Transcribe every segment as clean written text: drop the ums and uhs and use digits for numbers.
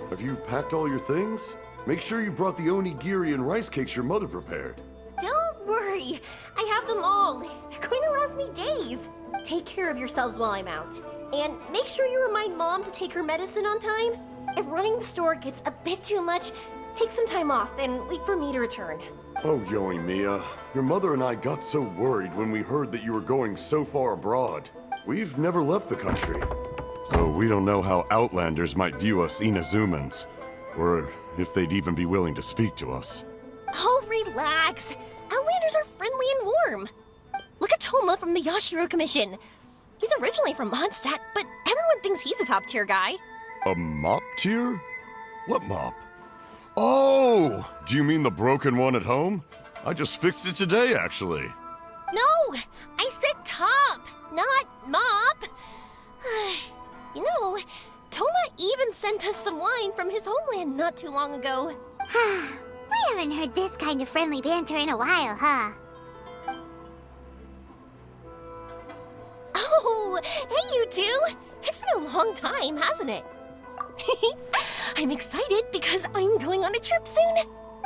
Have you packed all your things? Make sure you brought the onigiri and rice cakes your mother prepared. Don't worry. I have them all. They're going to last me days. Take care of yourselves while I'm out. And make sure you remind Mom to take her medicine on time. If running the store gets a bit too much, take some time off and wait for me to return. Oh, Yoimiya, your mother and I got so worried when we heard that you were going so far abroad. We've never left the country. So we don't know how Outlanders might view us Inazumans, or if they'd even be willing to speak to us. Oh, relax. Outlanders are friendly and warm. Look at Toma from the Yashiro Commission. He's originally from Mondstadt, but everyone thinks he's a top-tier guy. A mop tier? What mop? Oh! Do you mean the broken one at home? I just fixed it today, actually. No! I said top, not mop. You know, Toma even sent us some wine from his homeland not too long ago. We haven't heard this kind of friendly banter in a while, huh? Oh, hey you two! It's been a long time, hasn't it? I'm excited because I'm going on a trip soon.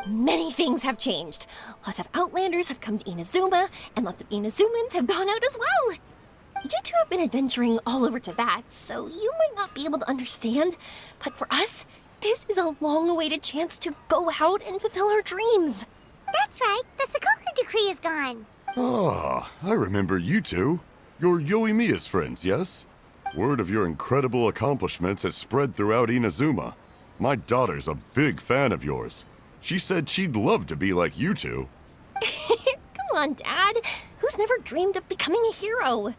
Many things have changed. Lots of Outlanders have come to Inazuma, and lots of Inazumans have gone out as well. You two have been adventuring all over Teyvat, so you might not be able to understand, but for us, this is a long-awaited chance to go out and fulfill our dreams. That's right, the Sakoku decree is gone. Ah, I remember you two. You're Yoimiya's friends, yes? Word of your incredible accomplishments has spread throughout Inazuma. My daughter's a big fan of yours. She said she'd love to be like you two. Come on, Dad. Who's never dreamed of becoming a hero?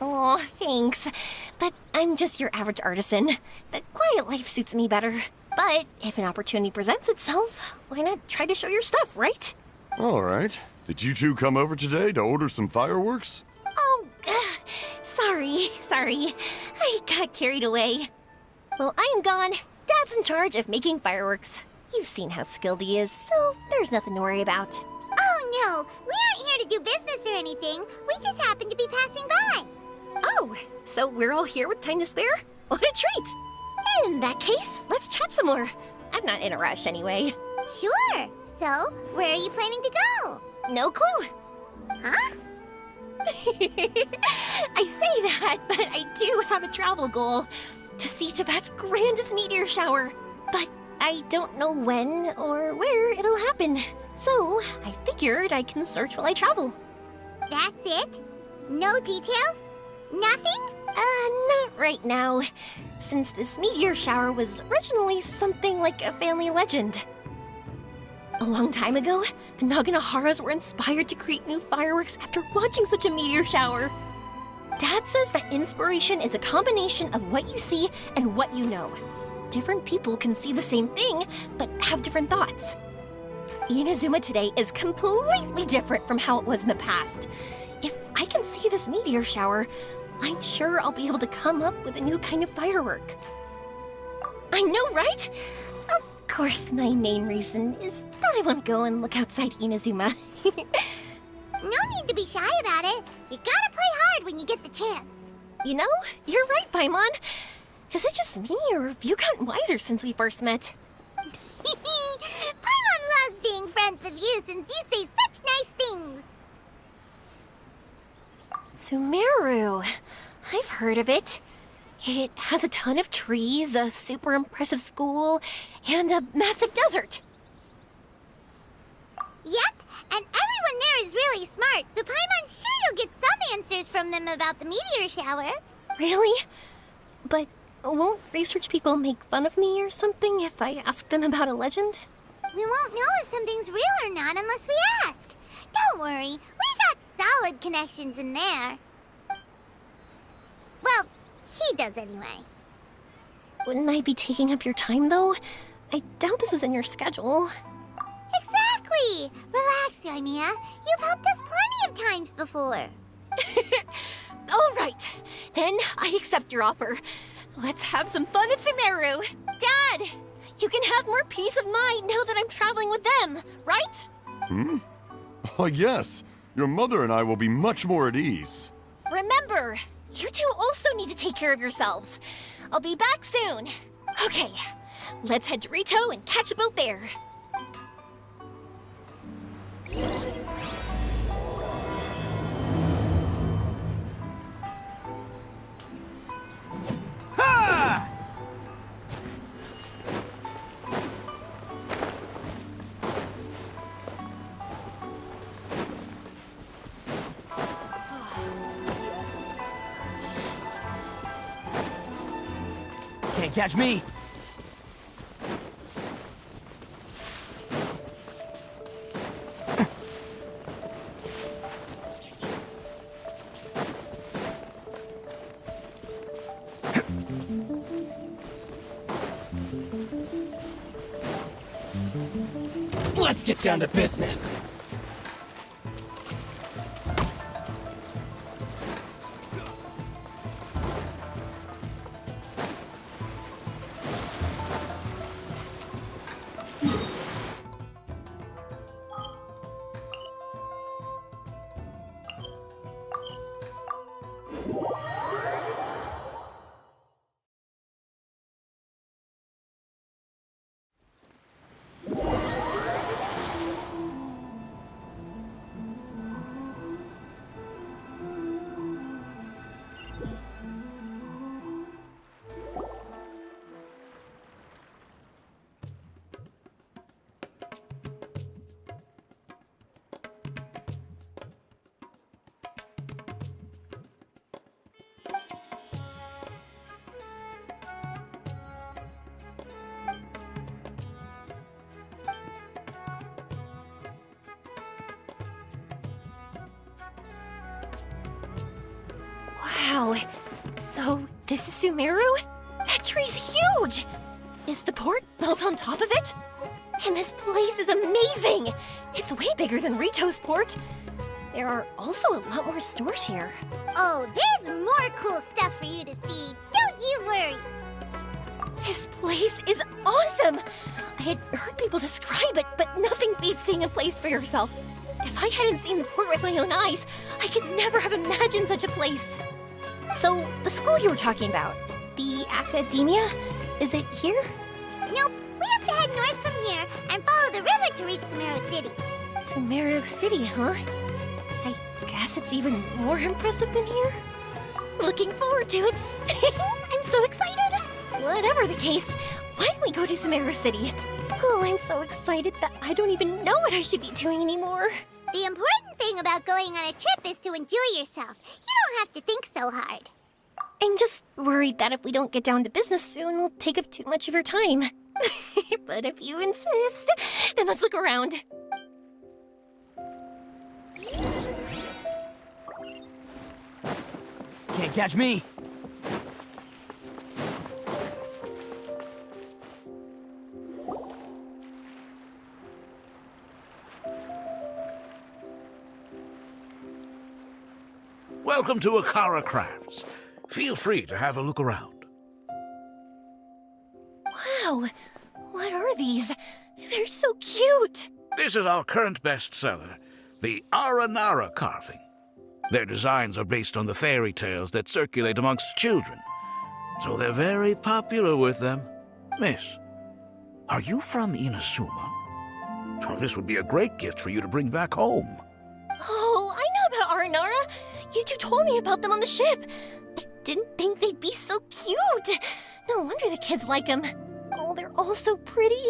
Oh, thanks. But I'm just your average artisan. The quiet life suits me better. But if an opportunity presents itself, why not try to show your stuff, right? All right. Did you two come over today to order some fireworks? Oh, sorry. I got carried away. Well, I'm gone. Dad's in charge of making fireworks. You've seen how skilled he is, so there's nothing to worry about. Oh no, we aren't here to do business or anything. We just happen to be passing by. Oh, so we're all here with time to spare? What a treat! In that case, let's chat some more. I'm not in a rush anyway. Sure. So, where are you planning to go? No clue. Huh? I say that, but I do have a travel goal. To see Teyvat's grandest meteor shower. But I don't know when or where it'll happen. So, I figured I can search while I travel. That's it? No details? Nothing? Not right now. Since this meteor shower was originally something like a family legend. A long time ago, the Naganaharas were inspired to create new fireworks after watching such a meteor shower. Dad says that inspiration is a combination of what you see and what you know. Different people can see the same thing, but have different thoughts. Inazuma today is completely different from how it was in the past. If I can see this meteor shower, I'm sure I'll be able to come up with a new kind of firework. I know, right? Of course, my main reason is that I want to go and look outside Inazuma. No need to be shy about it. You gotta play hard when you get the chance. You know, you're right, Paimon. Is it just me, or have you gotten wiser since we first met? Paimon loves being friends with you since you say such nice things. Sumeru. I've heard of it. It has a ton of trees, a super impressive school, and a massive desert. Yep, and everyone there is really smart, so Paimon's sure you'll get some answers from them about the meteor shower. Really? But won't research people make fun of me or something if I ask them about a legend? We won't know if something's real or not unless we ask. Don't worry, we got solid connections in there. Well, he does anyway. Wouldn't I be taking up your time, though? I doubt this was in your schedule. Exactly! Relax, Yoimiya. You've helped us plenty of times before. All right, then I accept your offer. Let's have some fun at Sumeru. Dad, you can have more peace of mind now that I'm traveling with them, right? Oh, yes. Your mother and I will be much more at ease. Remember, you two also need to take care of yourselves. I'll be back soon. Okay, let's head to Rito and catch a boat there. Can't catch me! Let's get down to business! Wow, so this is Sumeru? That tree's huge! Is the port built on top of it? And this place is amazing! It's way bigger than Rito's port. There are also a lot more stores here. Oh, there's more cool stuff for you to see. Don't you worry. This place is awesome! I had heard people describe it, but nothing beats seeing a place for yourself. If I hadn't seen the port with my own eyes, I could never have imagined such a place. So, the school you were talking about, the Academia, is it here? Nope, we have to head north from here and follow the river to reach Sumeru City. Sumeru City, huh? I guess it's even more impressive than here. Looking forward to it. I'm so excited. Whatever the case, why don't we go to Sumeru City? Oh, I'm so excited that I don't even know what I should be doing anymore. The important thing about going on a trip is to enjoy yourself. You don't have to think so hard. I'm just worried that if we don't get down to business soon, we'll take up too much of your time. But if you insist, then let's look around. Can't catch me! Welcome to Akara Crafts. Feel free to have a look around. Wow, what are these? They're so cute. This is our current bestseller, the Aranara carving. Their designs are based on the fairy tales that circulate amongst children, so they're very popular with them. Miss, are you from Inazuma? Oh, this would be a great gift for you to bring back home. Oh, I know about Aranara. You two told me about them on the ship. I didn't think they'd be so cute. No wonder the kids like them. Oh, they're all so pretty.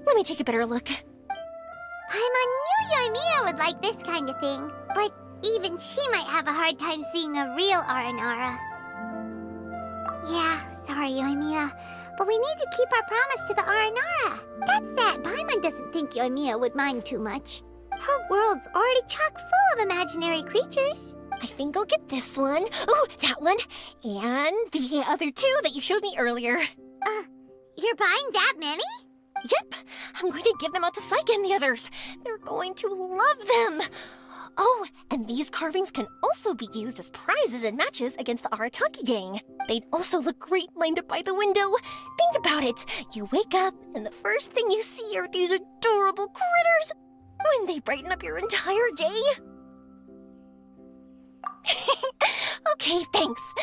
Let me take a better look. Paimon knew Yoimiya would like this kind of thing, but even she might have a hard time seeing a real Aranara. Yeah, sorry, Yoimiya, but we need to keep our promise to the Aranara. That said, Paimon doesn't think Yoimiya would mind too much. Her world's already chock full of imaginary creatures. I think I'll get this one. Ooh, that one. And the other two that you showed me earlier. You're buying that many? Yep, I'm going to give them out to Saika and the others. They're going to love them. Oh, and these carvings can also be used as prizes and matches against the Arataki gang. They'd also look great lined up by the window. Think about it. You wake up, and the first thing you see are these adorable critters. When they brighten up your entire day. Okay, thanks.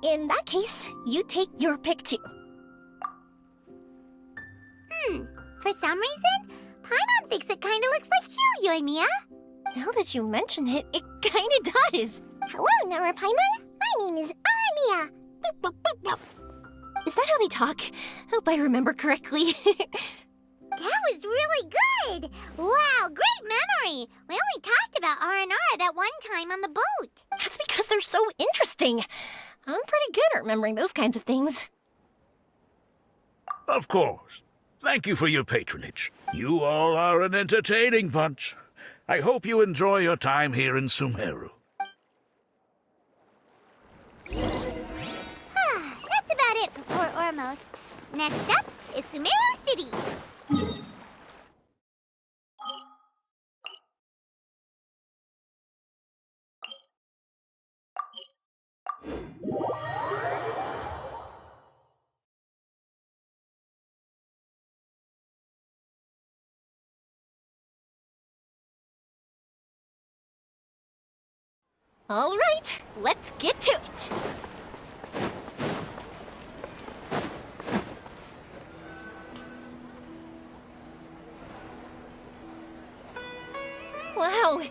In that case, you take your pick too. For some reason, Paimon thinks it kinda looks like you, Yoimiya. Now that you mention it, it kinda does. Hello, Nara Paimon. My name is Aramiya. Is that how they talk? Hope I remember correctly. That was really good! Wow, great memory! We only talked about R&R that one time on the boat. That's because they're so interesting. I'm pretty good at remembering those kinds of things. Of course. Thank you for your patronage. You all are an entertaining bunch. I hope you enjoy your time here in Sumeru. That's about it for Port Ormos. Next up is Sumeru City. All right, let's get to it. Wow,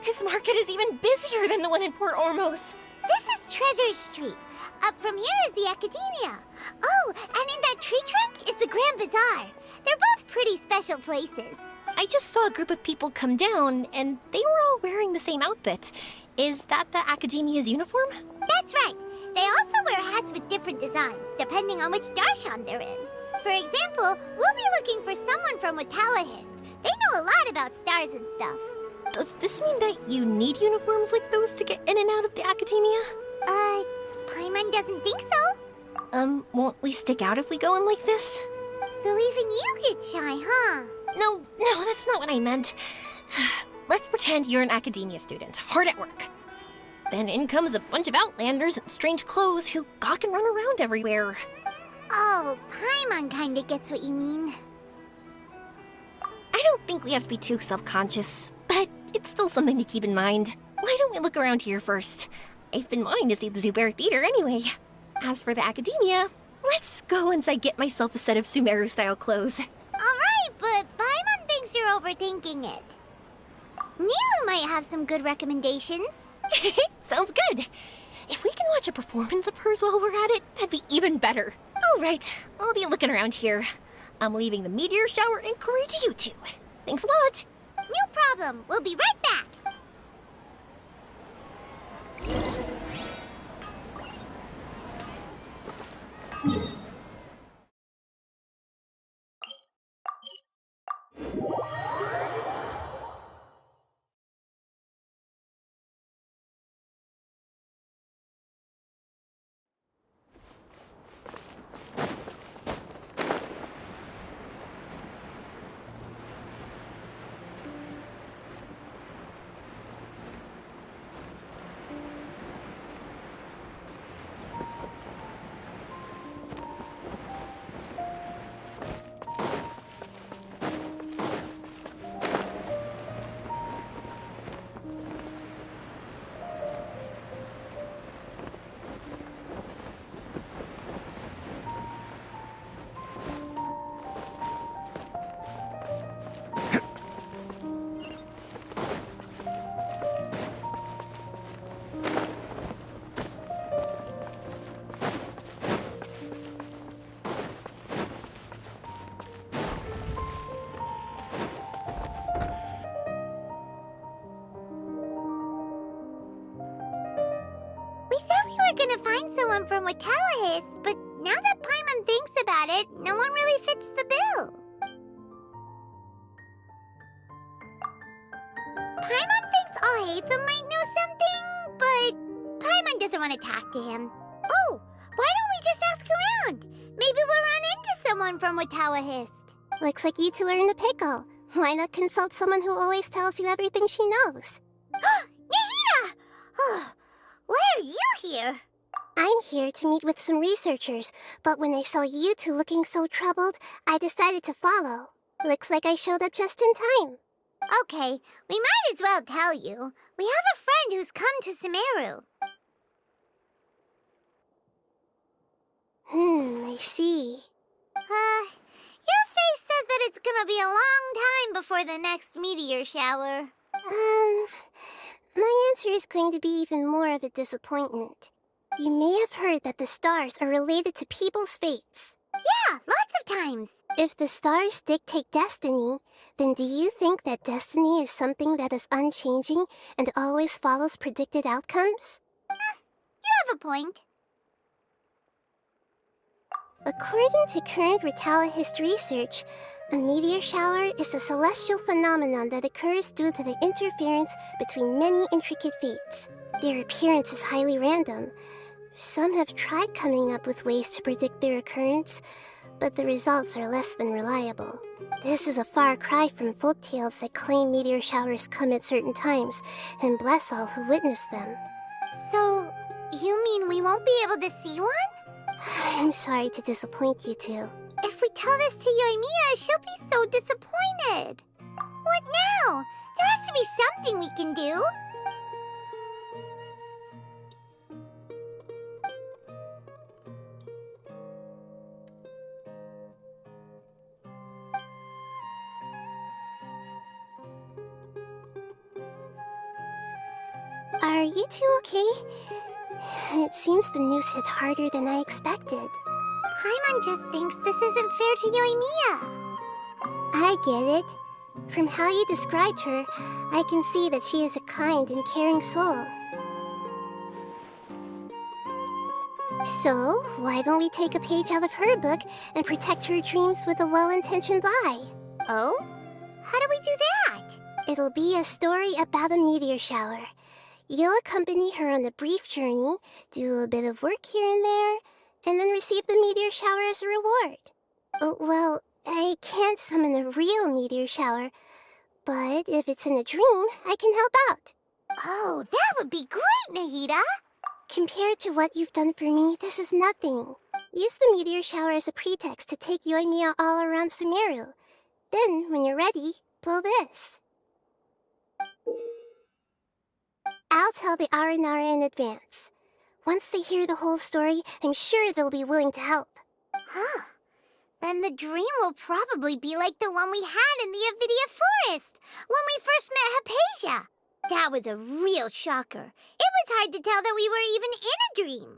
this market is even busier than the one in Port Ormos. This is Treasure Street. Up from here is the Academia. Oh, and in that tree trunk is the Grand Bazaar. They're both pretty special places. I just saw a group of people come down, and they were all wearing the same outfit. Is that the Academia's uniform? That's right. They also wear hats with different designs, depending on which darshan they're in. For example, we'll be looking for someone from Watawahist. They know a lot about stars and stuff. Does this mean that you need uniforms like those to get in and out of the Academia? Paimon doesn't think so. Won't we stick out if we go in like this? So even you get shy, huh? No, that's not what I meant. Let's pretend you're an Academia student, hard at work. Then in comes a bunch of Outlanders in strange clothes who gawk and run around everywhere. Oh, Paimon kinda gets what you mean. I don't think we have to be too self-conscious, but it's still something to keep in mind. Why don't we look around here first? I've been wanting to see the Zuber Theater anyway. As for the Academia, let's go once I get myself a set of Sumeru-style clothes. Alright, but Paimon thinks you're overthinking it. Nilu might have some good recommendations. Sounds good. If we can watch a performance of hers while we're at it, that'd be even better. All right, I'll be looking around here. I'm leaving the meteor shower inquiry to you two. Thanks a lot. No problem. We'll be right back. We said we were gonna find someone from Watawahist, but now that Paimon thinks about it, no one really fits the bill. also want to talk to him. Oh, why don't we just ask around? Maybe we'll run into someone from Watawahist. Looks like you two are in a pickle. Why not consult someone who always tells you everything she knows? Nahida! Oh, why are you here? I'm here to meet with some researchers, but when I saw you two looking so troubled, I decided to follow. Looks like I showed up just in time. Okay, we might as well tell you. We have a friend who's come to Sumeru. I see. Your face says that it's gonna be a long time before the next meteor shower. My answer is going to be even more of a disappointment. You may have heard that the stars are related to people's fates. Yeah, lots of times. If the stars dictate destiny, then do you think that destiny is something that is unchanging and always follows predicted outcomes? You have a point. According to current Watawahist research, a meteor shower is a celestial phenomenon that occurs due to the interference between many intricate fates. Their appearance is highly random. Some have tried coming up with ways to predict their occurrence, but the results are less than reliable. This is a far cry from folktales that claim meteor showers come at certain times and bless all who witness them. So, you mean we won't be able to see one? I'm sorry to disappoint you two. If we tell this to Yoimiya, she'll be so disappointed. What now? There has to be something we can do. Are you two okay? It seems the news hit harder than I expected. Paimon just thinks this isn't fair to Yoimiya. I get it. From how you described her, I can see that she is a kind and caring soul. So, why don't we take a page out of her book and protect her dreams with a well-intentioned lie? Oh? How do we do that? It'll be a story about a meteor shower. You'll accompany her on a brief journey, do a bit of work here and there, and then receive the meteor shower as a reward. Oh, well, I can't summon a real meteor shower, but if it's in a dream, I can help out. Oh, that would be great, Nahida! Compared to what you've done for me, this is nothing. Use the meteor shower as a pretext to take Yoimiya all around Sumeru. Then, when you're ready, blow this. I'll tell the Aranara in advance. Once they hear the whole story, I'm sure they'll be willing to help. Huh. Then the dream will probably be like the one we had in the Avidia Forest, when we first met Hypatia. That was a real shocker. It was hard to tell that we were even in a dream.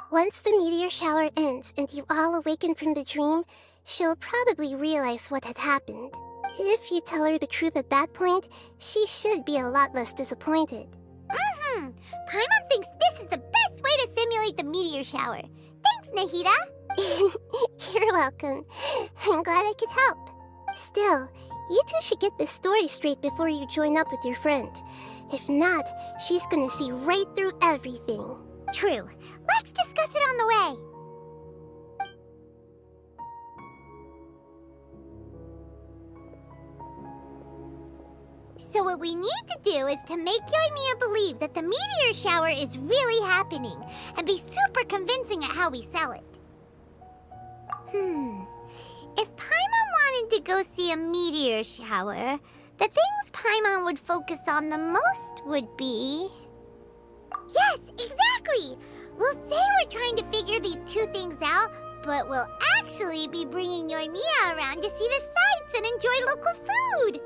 Once the meteor shower ends and you all awaken from the dream, she'll probably realize what had happened. If you tell her the truth at that point, she should be a lot less disappointed. Paimon thinks this is the best way to simulate the meteor shower. Thanks, Nahida. You're welcome. I'm glad I could help. Still, you two should get this story straight before you join up with your friend. If not, she's gonna see right through everything. True. Let's discuss it on the way. So what we need to do is to make Yoimiya believe that the meteor shower is really happening and be super convincing at how we sell it. If Paimon wanted to go see a meteor shower, the things Paimon would focus on the most would be... Yes, exactly! We'll say we're trying to figure these two things out, but we'll actually be bringing Yoimiya around to see the sights and enjoy local food.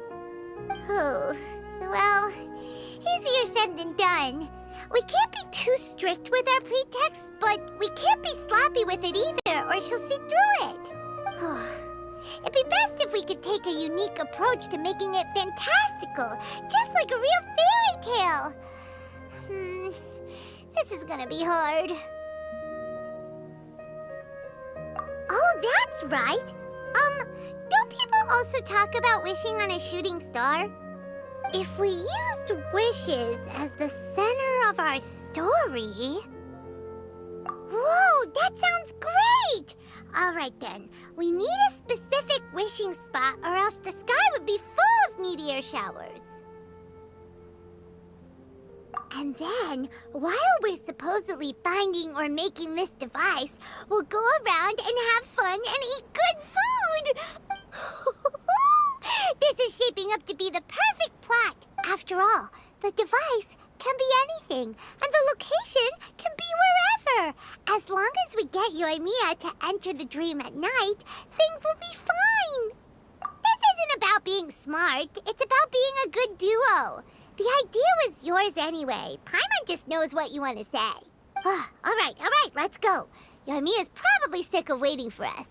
Oh, well, easier said than done. We can't be too strict with our pretext, but we can't be sloppy with it either, or she'll see through it. It'd be best if we could take a unique approach to making it fantastical, just like a real fairy tale. This is gonna be hard. Oh, that's right. Don't people also talk about wishing on a shooting star? If we used wishes as the center of our story, That sounds great! Alright then, we need a specific wishing spot or else the sky would be full of meteor showers. And then, while we're supposedly finding or making this device, we'll go around and have fun and eat good food! This is shaping up to be the perfect plot. After all, the device can be anything, and the location can be wherever. As long as we get Yoimiya to enter the dream at night, things will be fine. This isn't about being smart, it's about being a good duo. The idea was yours anyway. Paimon just knows what you want to say. All right, let's go. Yoimiya's probably sick of waiting for us.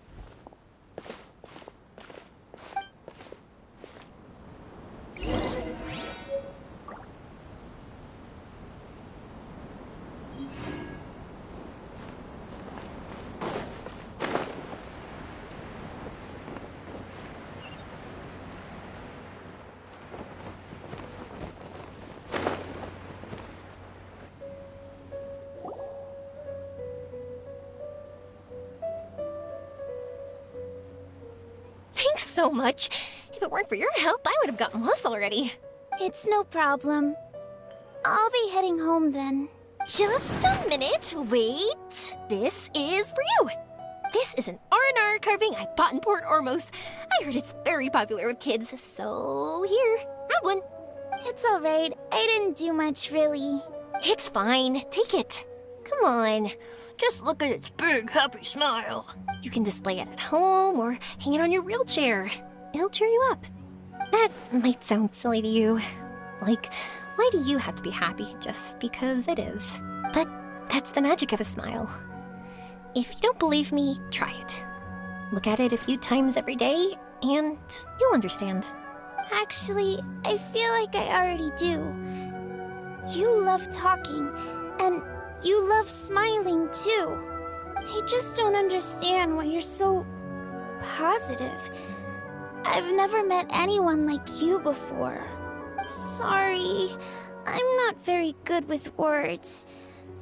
Thanks so much. If it weren't for your help, I would have gotten lost already. It's no problem. I'll be heading home then. Just a minute. Wait. This is for you. This is an R&R carving I bought in Port Ormos. I heard it's very popular with kids, so here, have one. It's alright. I didn't do much, really. It's fine. Take it. Come on. Just look at its big, happy smile. You can display it at home or hang it on your wheelchair. It'll cheer you up. That might sound silly to you. Like, why do you have to be happy just because it is? But that's the magic of a smile. If you don't believe me, try it. Look at it a few times every day, and you'll understand. Actually, I feel like I already do. You love talking, and you love smiling too. I just don't understand why you're so positive. I've never met anyone like you before. Sorry, I'm not very good with words.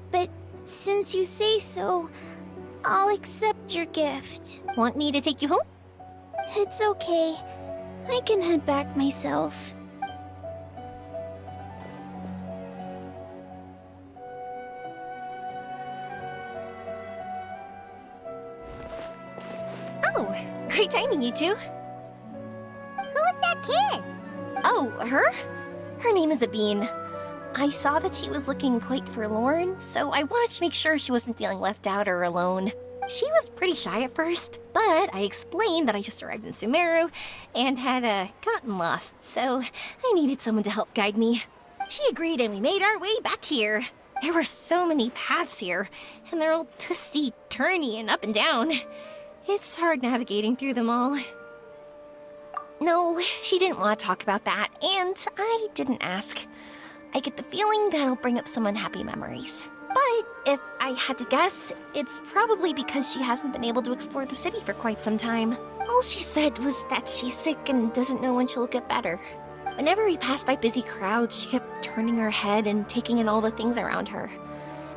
But since you say so, I'll accept your gift. Want me to take you home? It's okay. I can head back myself. Oh, great timing, you two. Who was that kid? Oh, her? Her name is Abine. I saw that she was looking quite forlorn, so I wanted to make sure she wasn't feeling left out or alone. She was pretty shy at first, but I explained that I just arrived in Sumeru and had gotten lost, so I needed someone to help guide me. She agreed and we made our way back here. There were so many paths here, and they're all twisty, turny, and up and down. It's hard navigating through them all. No, she didn't want to talk about that, and I didn't ask. I get the feeling that'll bring up some unhappy memories. But if I had to guess, it's probably because she hasn't been able to explore the city for quite some time. All she said was that she's sick and doesn't know when she'll get better. Whenever we passed by busy crowds, she kept turning her head and taking in all the things around her.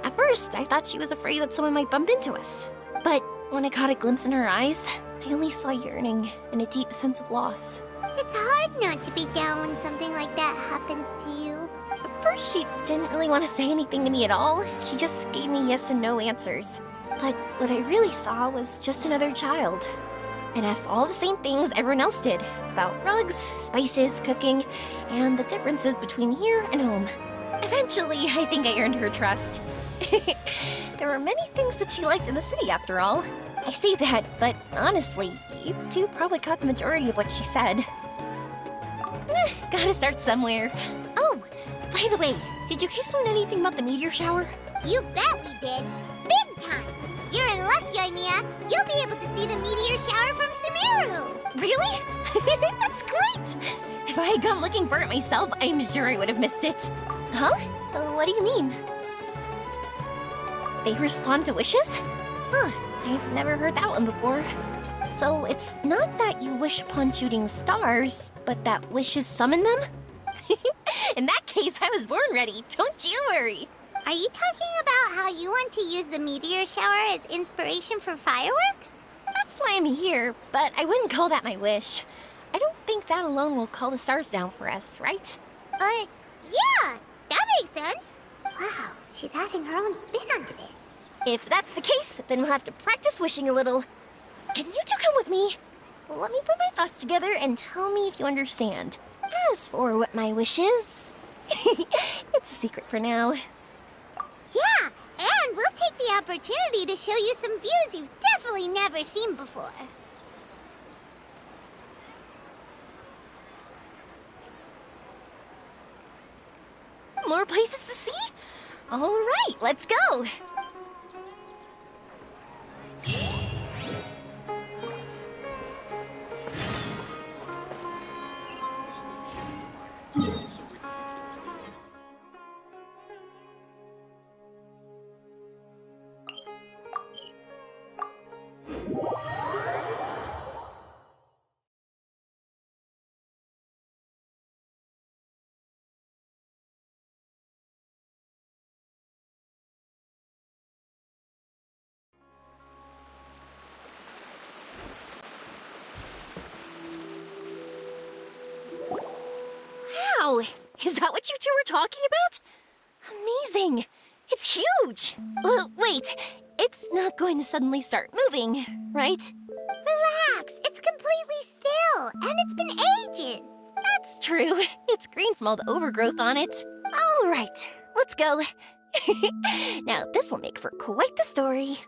At first, I thought she was afraid that someone might bump into us. But when I caught a glimpse in her eyes, I only saw yearning and a deep sense of loss. It's hard not to be down when something like that happens to you. At first, she didn't really want to say anything to me at all. She just gave me yes and no answers. But what I really saw was just another child. And asked all the same things everyone else did about rugs, spices, cooking, and the differences between here and home. Eventually, I think I earned her trust. There were many things that she liked in the city, after all. I say that, but honestly, you two probably caught the majority of what she said. Gotta start somewhere. Oh, by the way, did you guys learn anything about the meteor shower? You bet we did. Big time. You're in luck, Yoimiya. You'll be able to see the meteor shower from Sumeru. Really? That's great! If I had gone looking for it myself, I'm sure I would have missed it. Huh? What do you mean? They respond to wishes? Huh, I've never heard that one before. So it's not that you wish upon shooting stars, but that wishes summon them? In that case, I was born ready, don't you worry. Are you talking about how you want to use the meteor shower as inspiration for fireworks? That's why I'm here, but I wouldn't call that my wish. I don't think that alone will call the stars down for us, right? Yeah, that makes sense. Wow, she's adding her own spin onto this. If that's the case, then we'll have to practice wishing a little. Can you two come with me? Let me put my thoughts together and tell me if you understand. As for what my wish is, it's a secret for now. Yeah, and we'll take the opportunity to show you some views you've definitely never seen before. More places to see? All right, let's go. Wow, is that what you two were talking about? Amazing. It's huge. Wait, it's not going to suddenly start moving, right? Relax, it's completely still, and it's been ages. That's true. It's green from all the overgrowth on it. All right, let's go. Now, this will make for quite the story.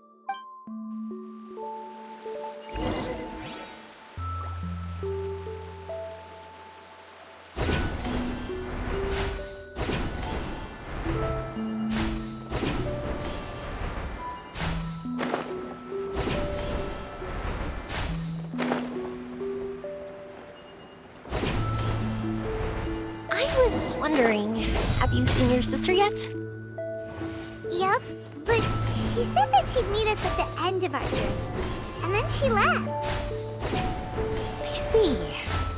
I was wondering, have you seen your sister yet? Yep, but she said that she'd meet us at the end of our journey, and then she left. I see.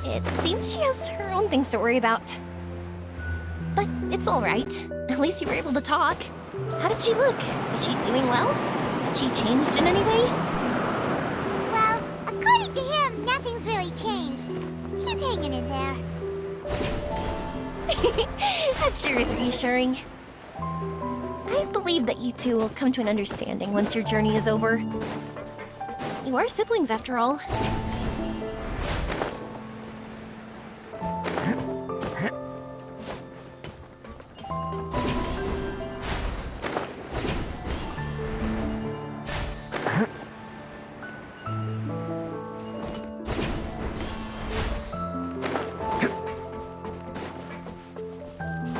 It seems she has her own things to worry about. But it's all right. At least you were able to talk. How did she look? Is she doing well? Had she changed in any way? Well, according to him, nothing's really changed. He's hanging in there. That sure is reassuring. I believe that you two will come to an understanding once your journey is over. You are siblings, after all.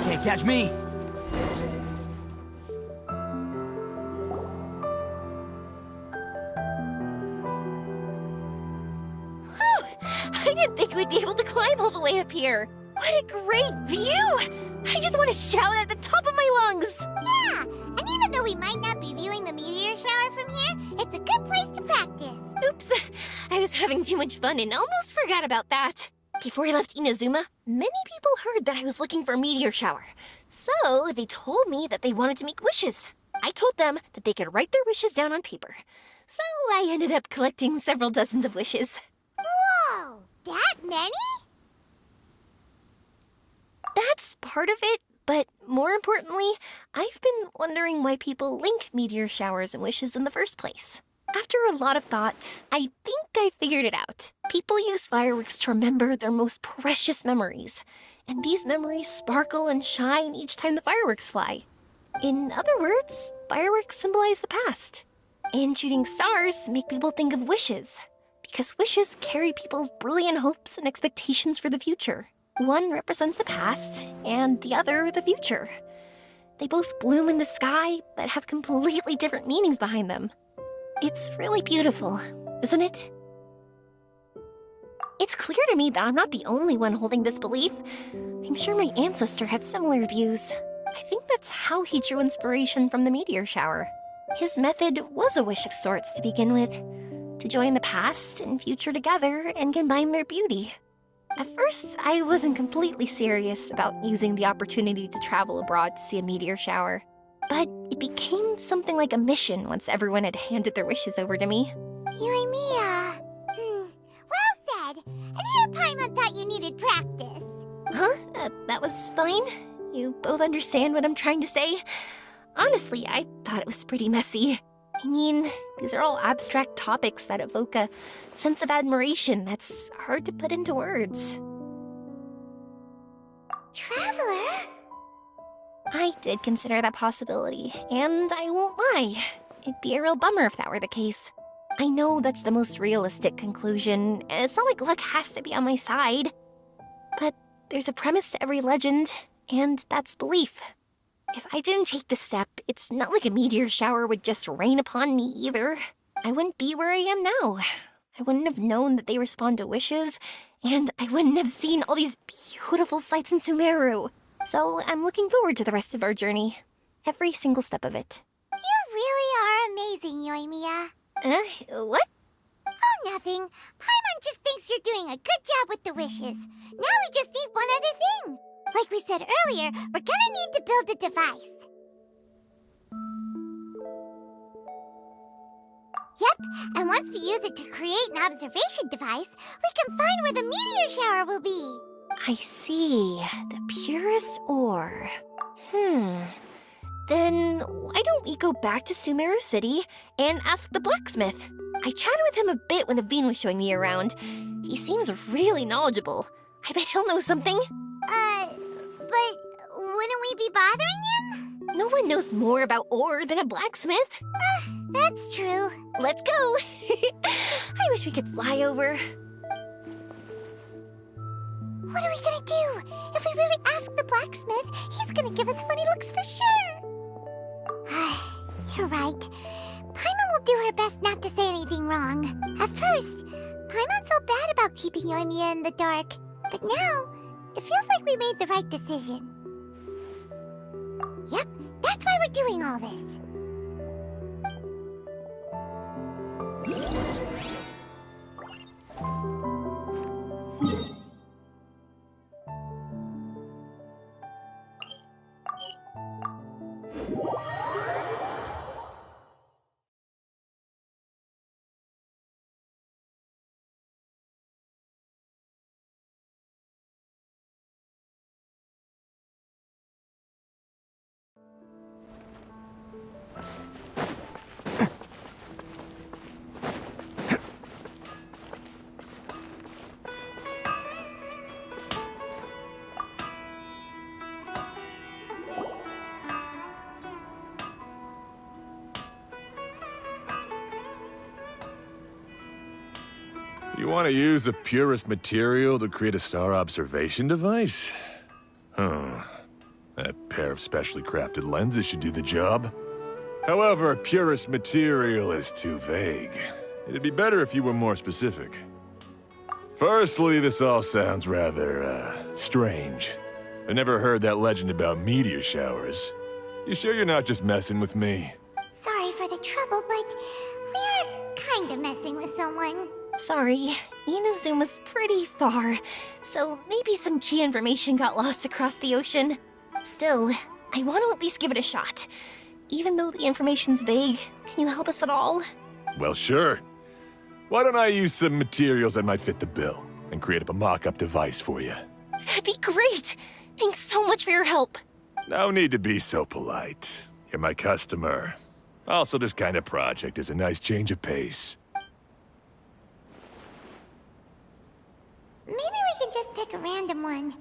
Can't catch me! I didn't think we'd be able to climb all the way up here. What a great view! I just want to shout at the top of my lungs. Yeah, and even though we might not be viewing the meteor shower from here, it's a good place to practice. Oops, I was having too much fun and almost forgot about that. Before I left Inazuma, many people heard that I was looking for a meteor shower. So they told me that they wanted to make wishes. I told them that they could write their wishes down on paper. So I ended up collecting several dozens of wishes. Whoa, that many? That's part of it, but more importantly, I've been wondering why people link meteor showers and wishes in the first place. After a lot of thought, I think I figured it out. People use fireworks to remember their most precious memories, and these memories sparkle and shine each time the fireworks fly. In other words, fireworks symbolize the past, and shooting stars make people think of wishes, because wishes carry people's brilliant hopes and expectations for the future. One represents the past, and the other the future. They both bloom in the sky, but have completely different meanings behind them. It's really beautiful, isn't it? It's clear to me that I'm not the only one holding this belief. I'm sure my ancestor had similar views. I think that's how he drew inspiration from the meteor shower. His method was a wish of sorts to begin with, to join the past and future together and combine their beauty. At first, I wasn't completely serious about using the opportunity to travel abroad to see a meteor shower. but it became something like a mission once everyone had handed their wishes over to me. Yoimiya. Well said. And here Paimon thought you needed practice. Huh? That was fine. You both understand what I'm trying to say? Honestly, I thought it was pretty messy. I mean, these are all abstract topics that evoke a sense of admiration that's hard to put into words. Traveler? I did consider that possibility, and I won't lie. It'd be a real bummer if that were the case. I know that's the most realistic conclusion, and it's not like luck has to be on my side. But there's a premise to every legend, and that's belief. If I didn't take the step, it's not like a meteor shower would just rain upon me either. I wouldn't be where I am now. I wouldn't have known that they respond to wishes, and I wouldn't have seen all these beautiful sights in Sumeru. So I'm looking forward to the rest of our journey. Every single step of it. You really are amazing, Yoimiya. What? Oh, nothing. Paimon just thinks you're doing a good job with the wishes. Now we just need one other thing. Like we said earlier, we're gonna need to build a device. Yep, and once we use it to create an observation device, we can find where the meteor shower will be. I see. The purest ore. Then why don't we go back to Sumeru City and ask the blacksmith? I chatted with him a bit when Aveen was showing me around. He seems really knowledgeable. I bet he'll know something. But wouldn't we be bothering him? No one knows more about ore than a blacksmith. That's true. Let's go. I wish we could fly over. What are we gonna do? If we really ask the blacksmith, he's gonna give us funny looks for sure. You're right. Paimon will do her best not to say anything wrong. At first, Paimon felt bad about keeping Yoimiya in the dark. But now, it feels like we made the right decision. Yep, that's why we're doing all this. You want to use the purest material to create a star observation device? Huh. That pair of specially crafted lenses should do the job. However, purest material is too vague. It'd be better if you were more specific. Firstly, this all sounds rather, strange. I never heard that legend about meteor showers. You sure you're not just messing with me? Sorry for the trouble, but we are kinda messing with someone. Sorry, Inazuma's pretty far, so maybe some key information got lost across the ocean. Still, I want to at least give it a shot. Even though the information's vague, can you help us at all? Well, sure. Why don't I use some materials that might fit the bill and create up a mock-up device for you? That'd be great! Thanks so much for your help. No need to be so polite. You're my customer. Also, this kind of project is a nice change of pace. Maybe we can just pick a random one.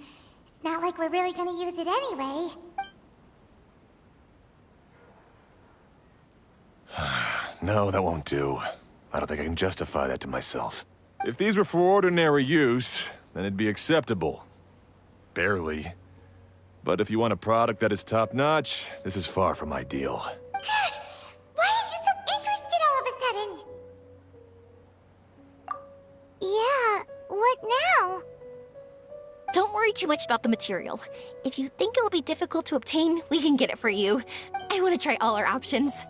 It's not like we're really gonna use it anyway. No, that won't do. I don't think I can justify that to myself. If these were for ordinary use, then it'd be acceptable. Barely. But if you want a product that is top-notch, this is far from ideal. Good! Why are you so interested all of a sudden? Yeah, what now? Don't worry too much about the material. If you think it'll be difficult to obtain, we can get it for you. I want to try all our options.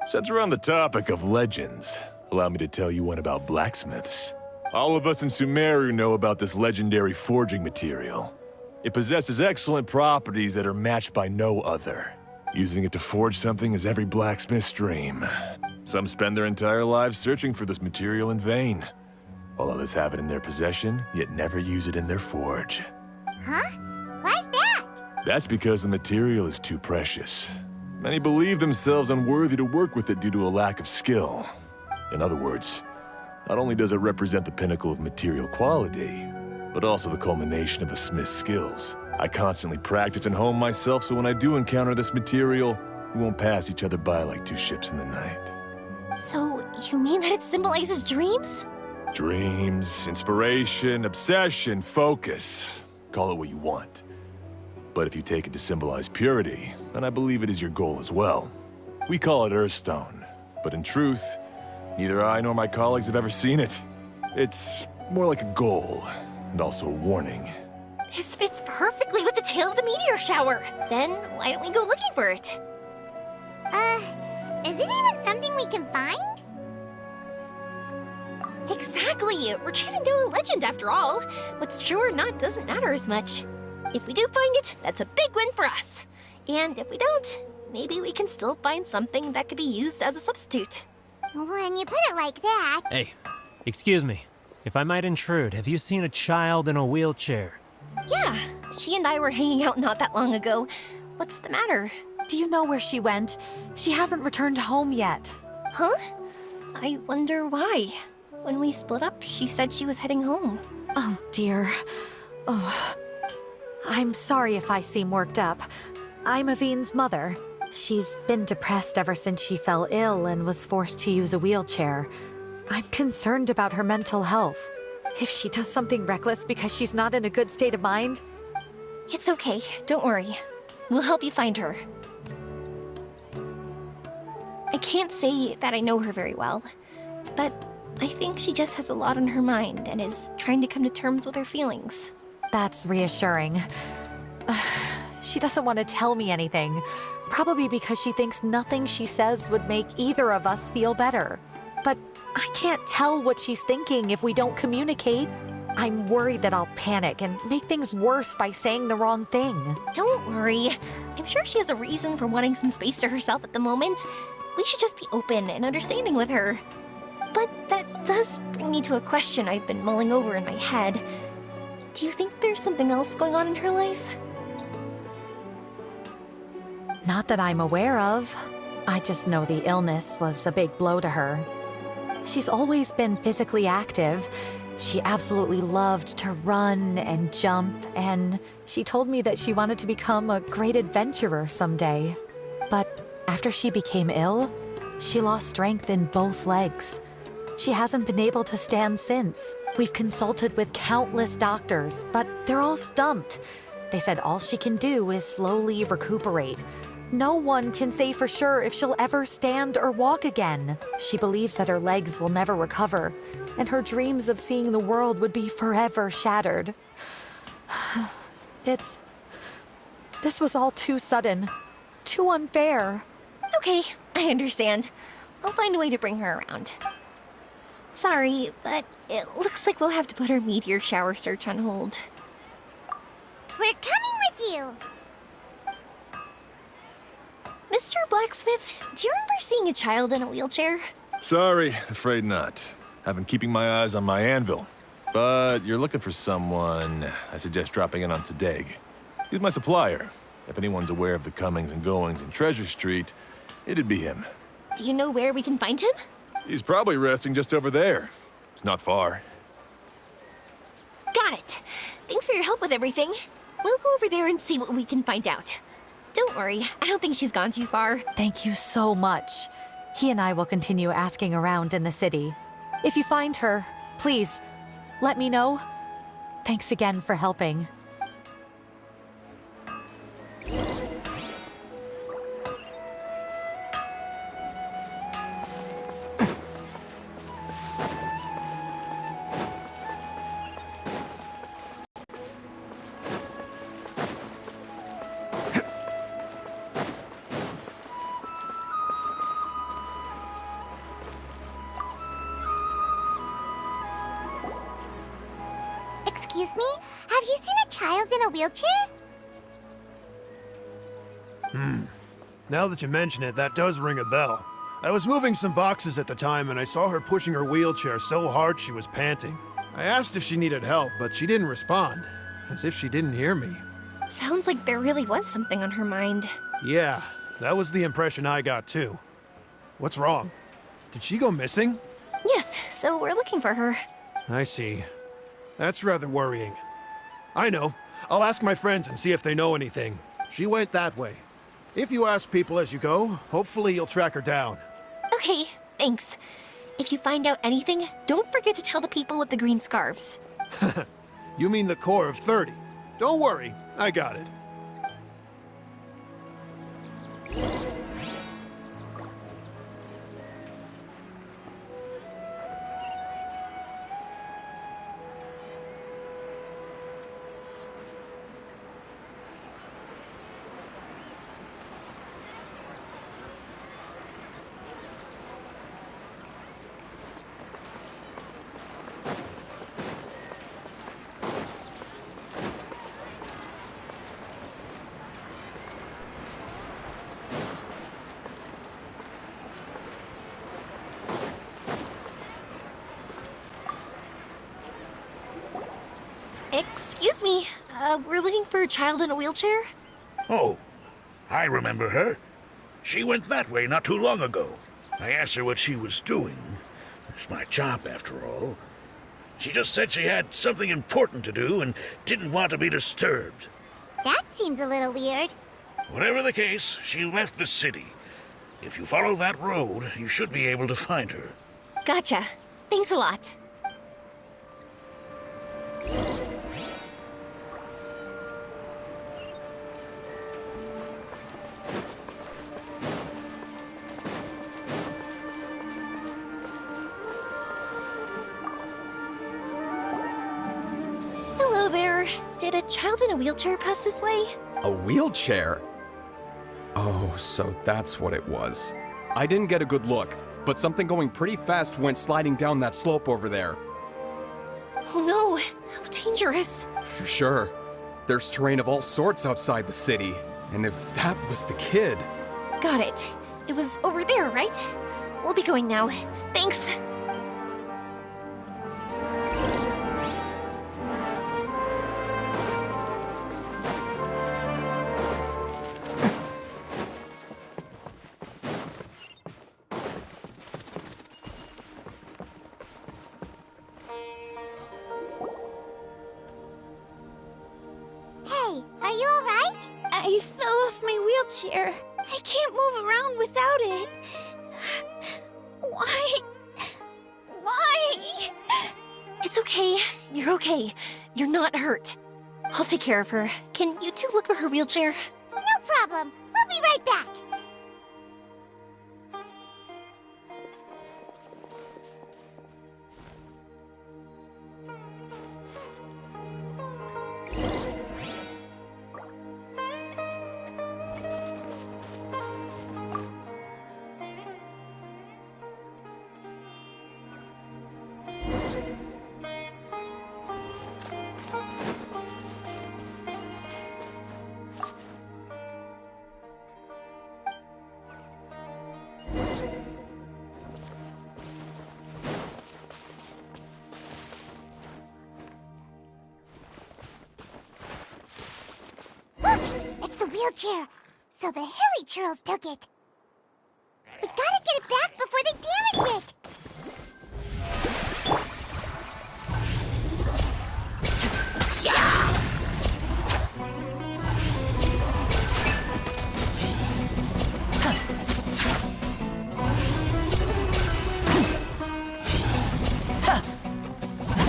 Since we're on the topic of legends, allow me to tell you one about blacksmiths. All of us in Sumeru know about this legendary forging material. It possesses excellent properties that are matched by no other. Using it to forge something is every blacksmith's dream. Some spend their entire lives searching for this material in vain, while others have it in their possession, yet never use it in their forge. Huh? Why's that? That's because the material is too precious. Many believe themselves unworthy to work with it due to a lack of skill. In other words, not only does it represent the pinnacle of material quality, but also the culmination of a smith's skills. I constantly practice and hone myself, so when I do encounter this material, we won't pass each other by like two ships in the night. So, you mean that it symbolizes dreams? Dreams, inspiration, obsession, focus. Call it what you want. But if you take it to symbolize purity, then I believe it is your goal as well. We call it Earthstone, but in truth, neither I nor my colleagues have ever seen it. It's more like a goal, and also a warning. This fits perfectly with the tale of the meteor shower. Then, why don't we go looking for it? Is it even something we can find? Exactly! We're chasing down a legend after all. What's true or not doesn't matter as much. If we do find it, that's a big win for us. And if we don't, maybe we can still find something that could be used as a substitute. When you put it like that... Hey, excuse me. If I might intrude, have you seen a child in a wheelchair? Yeah, she and I were hanging out not that long ago. What's the matter? Do you know where she went? She hasn't returned home yet. Huh? I wonder why. When we split up, she said she was heading home. Oh, dear. Oh. I'm sorry if I seem worked up. I'm Avine's mother. She's been depressed ever since she fell ill and was forced to use a wheelchair. I'm concerned about her mental health. If she does something reckless because she's not in a good state of mind... It's okay, don't worry. We'll help you find her. I can't say that I know her very well, but I think she just has a lot on her mind and is trying to come to terms with her feelings. That's reassuring. She doesn't want to tell me anything, probably because she thinks nothing she says would make either of us feel better. But I can't tell what she's thinking if we don't communicate. I'm worried that I'll panic and make things worse by saying the wrong thing. Don't worry. I'm sure she has a reason for wanting some space to herself at the moment. We should just be open and understanding with her. But that does bring me to a question I've been mulling over in my head. Do you think there's something else going on in her life? Not that I'm aware of. I just know the illness was a big blow to her. She's always been physically active. She absolutely loved to run and jump, and she told me that she wanted to become a great adventurer someday. But after she became ill, she lost strength in both legs. She hasn't been able to stand since. We've consulted with countless doctors, but they're all stumped. They said all she can do is slowly recuperate. No one can say for sure if she'll ever stand or walk again. She believes that her legs will never recover, and her dreams of seeing the world would be forever shattered. This was all too sudden. Too unfair. Okay, I understand. I'll find a way to bring her around. Sorry, but it looks like we'll have to put our meteor shower search on hold. We're coming with you! Mr. Blacksmith, do you remember seeing a child in a wheelchair? Sorry, afraid not. I've been keeping my eyes on my anvil. But you're looking for someone, I suggest dropping in on Sadeg. He's my supplier. If anyone's aware of the comings and goings in Treasure Street, it'd be him. Do you know where we can find him? He's probably resting just over there. It's not far. Got it. Thanks for your help with everything. We'll go over there and see what we can find out. Don't worry, I don't think she's gone too far. Thank you so much. He and I will continue asking around in the city. If you find her, please, let me know. Thanks again for helping. Excuse Excuse me? Have you seen a child in a wheelchair? Now that you mention it, that does ring a bell. I was moving some boxes at the time and I saw her pushing her wheelchair so hard she was panting. I asked if she needed help, but she didn't respond, as if she didn't hear me. Sounds like there really was something on her mind. Yeah, that was the impression I got too. What's wrong? Did she go missing? Yes, so we're looking for her. I see. That's rather worrying. I know. I'll ask my friends and see if they know anything. She went that way. If you ask people as you go, hopefully you'll track her down. Okay, thanks. If you find out anything, don't forget to tell the people with the green scarves. You mean the core of 30. Don't worry, I got it. Excuse me, we're looking for a child in a wheelchair? Oh, I remember her. She went that way not too long ago. I asked her what she was doing. It's my job, after all. She just said she had something important to do and didn't want to be disturbed. That seems a little weird. Whatever the case, she left the city. If you follow that road, you should be able to find her. Gotcha. Thanks a lot. Hello there. Did a child in a wheelchair pass this way? A wheelchair? Oh, so that's what it was. I didn't get a good look, but something going pretty fast went sliding down that slope over there. Oh no, how dangerous. For sure. There's terrain of all sorts outside the city, and if that was the kid... Got it. It was over there, right? We'll be going now. Thanks. Hey, are you alright? I fell off my wheelchair. I can't move around without it. Why? Why? It's okay. You're okay. You're not hurt. I'll take care of her. Can you two look for her wheelchair? No problem. We'll be right back. Look! It's the wheelchair! So the Hilly Churls took it! We gotta get it back before they damage it!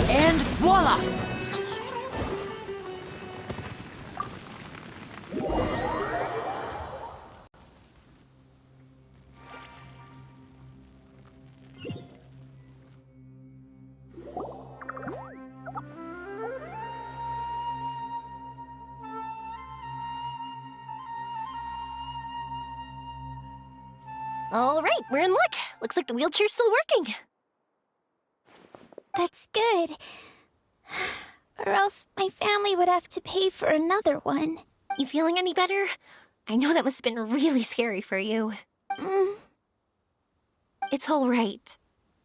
And voila! All right, we're in luck. Looks like the wheelchair's still working. That's good. or else my family would have to pay for another one. You feeling any better? I know that must have been really scary for you. It's all right.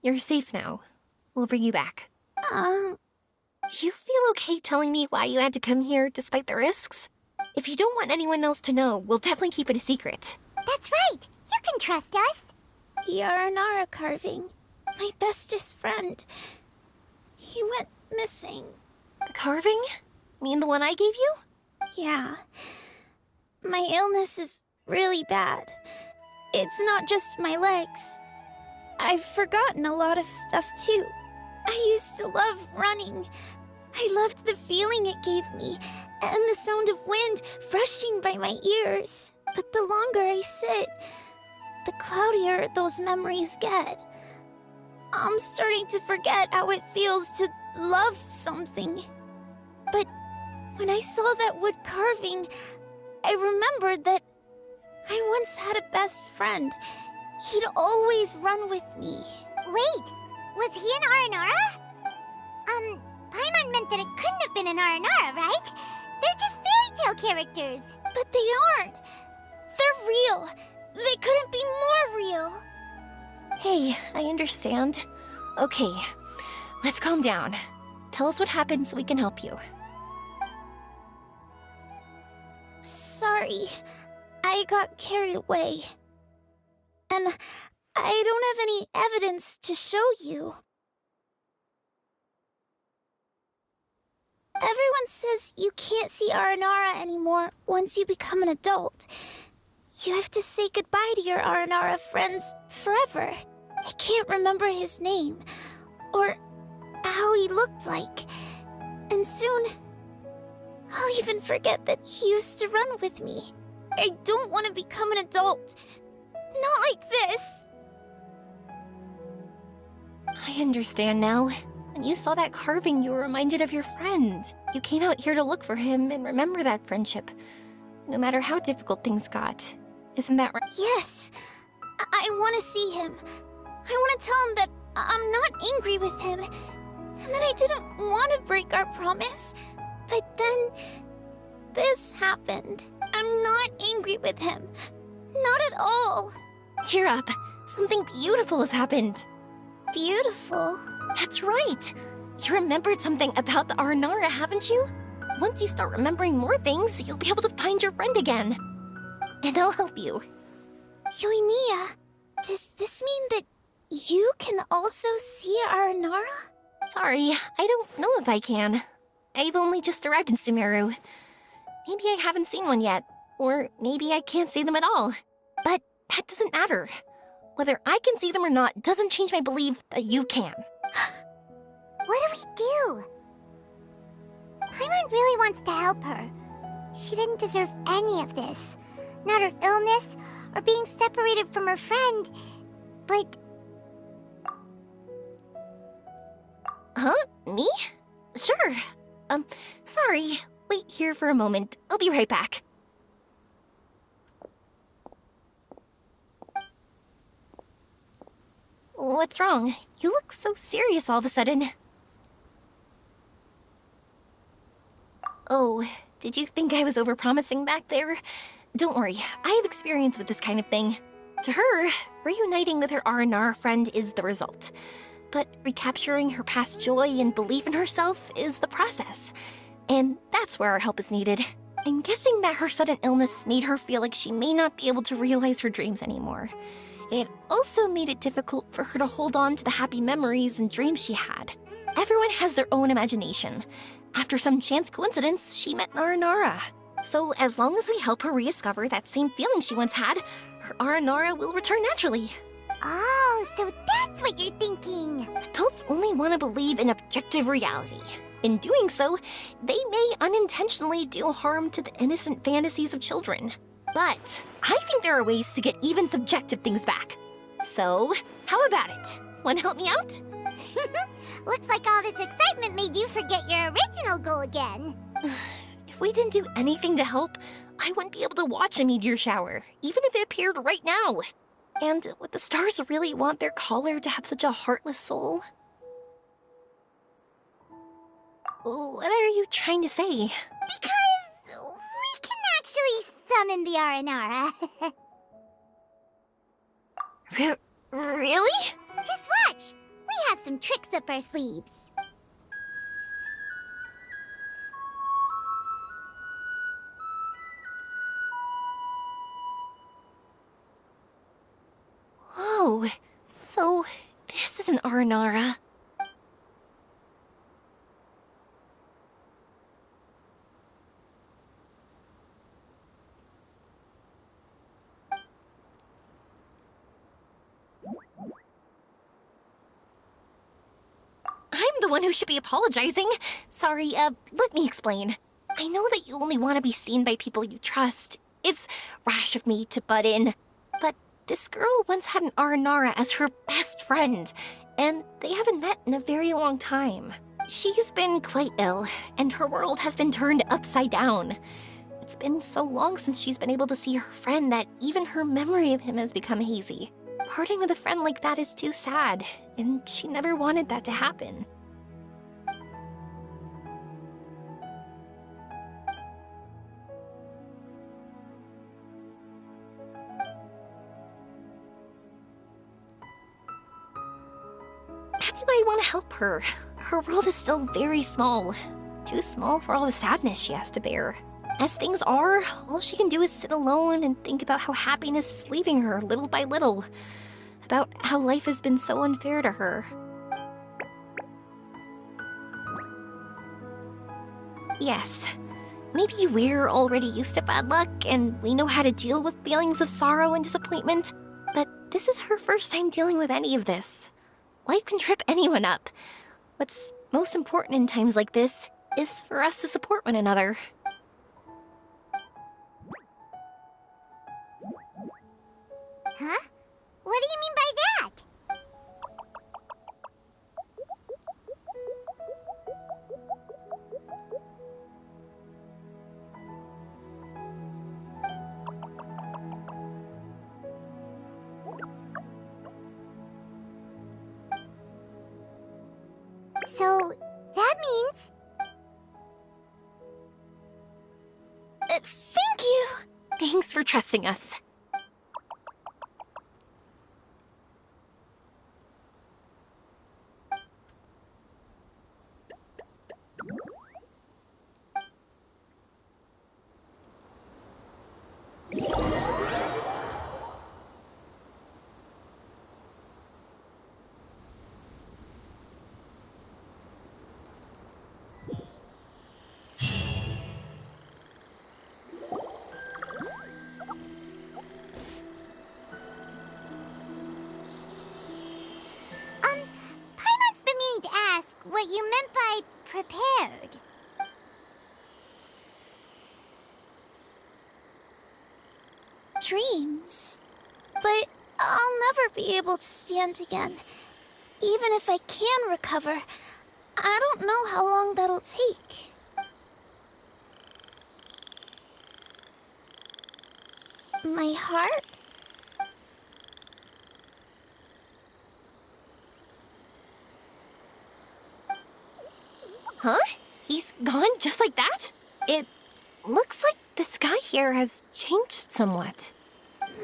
You're safe now. We'll bring you back. Do you feel okay telling me why you had to come here despite the risks? If you don't want anyone else to know, we'll definitely keep it a secret. That's right. You can trust us. The Aranara carving. My bestest friend. He went missing. The carving? Mean the one I gave you? Yeah. My illness is really bad. It's not just my legs. I've forgotten a lot of stuff too. I used to love running. I loved the feeling it gave me, and the sound of wind rushing by my ears. But the longer I sit, the cloudier those memories get. I'm starting to forget how it feels to love something. But when I saw that wood carving, I remembered that I once had a best friend. He'd always run with me. Wait, was he an Aranara? Paimon meant that it couldn't have been an Aranara, right? They're just fairy tale characters. But they aren't. They're real. They couldn't be more real. Hey, I understand. Okay, let's calm down. Tell us what happened so we can help you. Sorry, I got carried away. And I don't have any evidence to show you. Everyone says you can't see Aranara anymore once you become an adult. You have to say goodbye to your Aranara friends forever. I can't remember his name, or how he looked like. And soon, I'll even forget that he used to run with me. I don't want to become an adult. Not like this. I understand now. When you saw that carving, you were reminded of your friend. You came out here to look for him and remember that friendship, no matter how difficult things got. Isn't that right? Yes. I want to see him. I want to tell him that I'm not angry with him, and that I didn't want to break our promise. But then, this happened. I'm not angry with him. Not at all. Cheer up. Something beautiful has happened. Beautiful? That's right. You remembered something about the Aranara, haven't you? Once you start remembering more things, you'll be able to find your friend again. And I'll help you. Yoimiya, does this mean that you can also see Aranara? Sorry, I don't know if I can. I've only just arrived in Sumeru. Maybe I haven't seen one yet, or maybe I can't see them at all. But that doesn't matter. Whether I can see them or not doesn't change my belief that you can. What do we do? Paimon really wants to help her. She didn't deserve any of this. Not her illness, or being separated from her friend, but... Huh? Me? Sure. Sorry. Wait here for a moment. I'll be right back. What's wrong? You look so serious all of a sudden. Oh, did you think I was overpromising back there? Don't worry, I have experience with this kind of thing. To her, reuniting with her Aranara friend is the result. But recapturing her past joy and belief in herself is the process. And that's where our help is needed. I'm guessing that her sudden illness made her feel like she may not be able to realize her dreams anymore. It also made it difficult for her to hold on to the happy memories and dreams she had. Everyone has their own imagination. After some chance coincidence, she met Aranara. So as long as we help her rediscover that same feeling she once had, her Aranara will return naturally. Oh, so that's what you're thinking. Adults only want to believe in objective reality. In doing so, they may unintentionally do harm to the innocent fantasies of children. But I think there are ways to get even subjective things back. So, how about it? Want to help me out? Looks like all this excitement made you forget your original goal again. If we didn't do anything to help, I wouldn't be able to watch a meteor shower, even if it appeared right now. And would the stars really want their caller to have such a heartless soul? What are you trying to say? Because we can actually summon the Aranara. Really? Just watch. We have some tricks up our sleeves. Whoa. So, this is an Aranara. I'm the one who should be apologizing. Sorry, let me explain. I know that you only want to be seen by people you trust. It's rash of me to butt in. But this girl once had an Aranara as her best friend, and they haven't met in a very long time. She's been quite ill, and her world has been turned upside down. It's been so long since she's been able to see her friend that even her memory of him has become hazy. Parting with a friend like that is too sad, and she never wanted that to happen. That's why I want to help her. Her world is still very small. Too small for all the sadness she has to bear. As things are, all she can do is sit alone and think about how happiness is leaving her little by little. About how life has been so unfair to her. Yes, maybe we're already used to bad luck and we know how to deal with feelings of sorrow and disappointment, but this is her first time dealing with any of this. Life can trip anyone up. What's most important in times like this is for us to support one another. Huh? What do you mean by that? So, that means... Thank you! Thanks for trusting us. Paimon's been meaning to ask what you meant by prepared. Dreams. But I'll never be able to stand again. Even if I can recover, I don't know how long that'll take. My heart? Huh? He's gone just like that? It looks like the sky here has changed somewhat.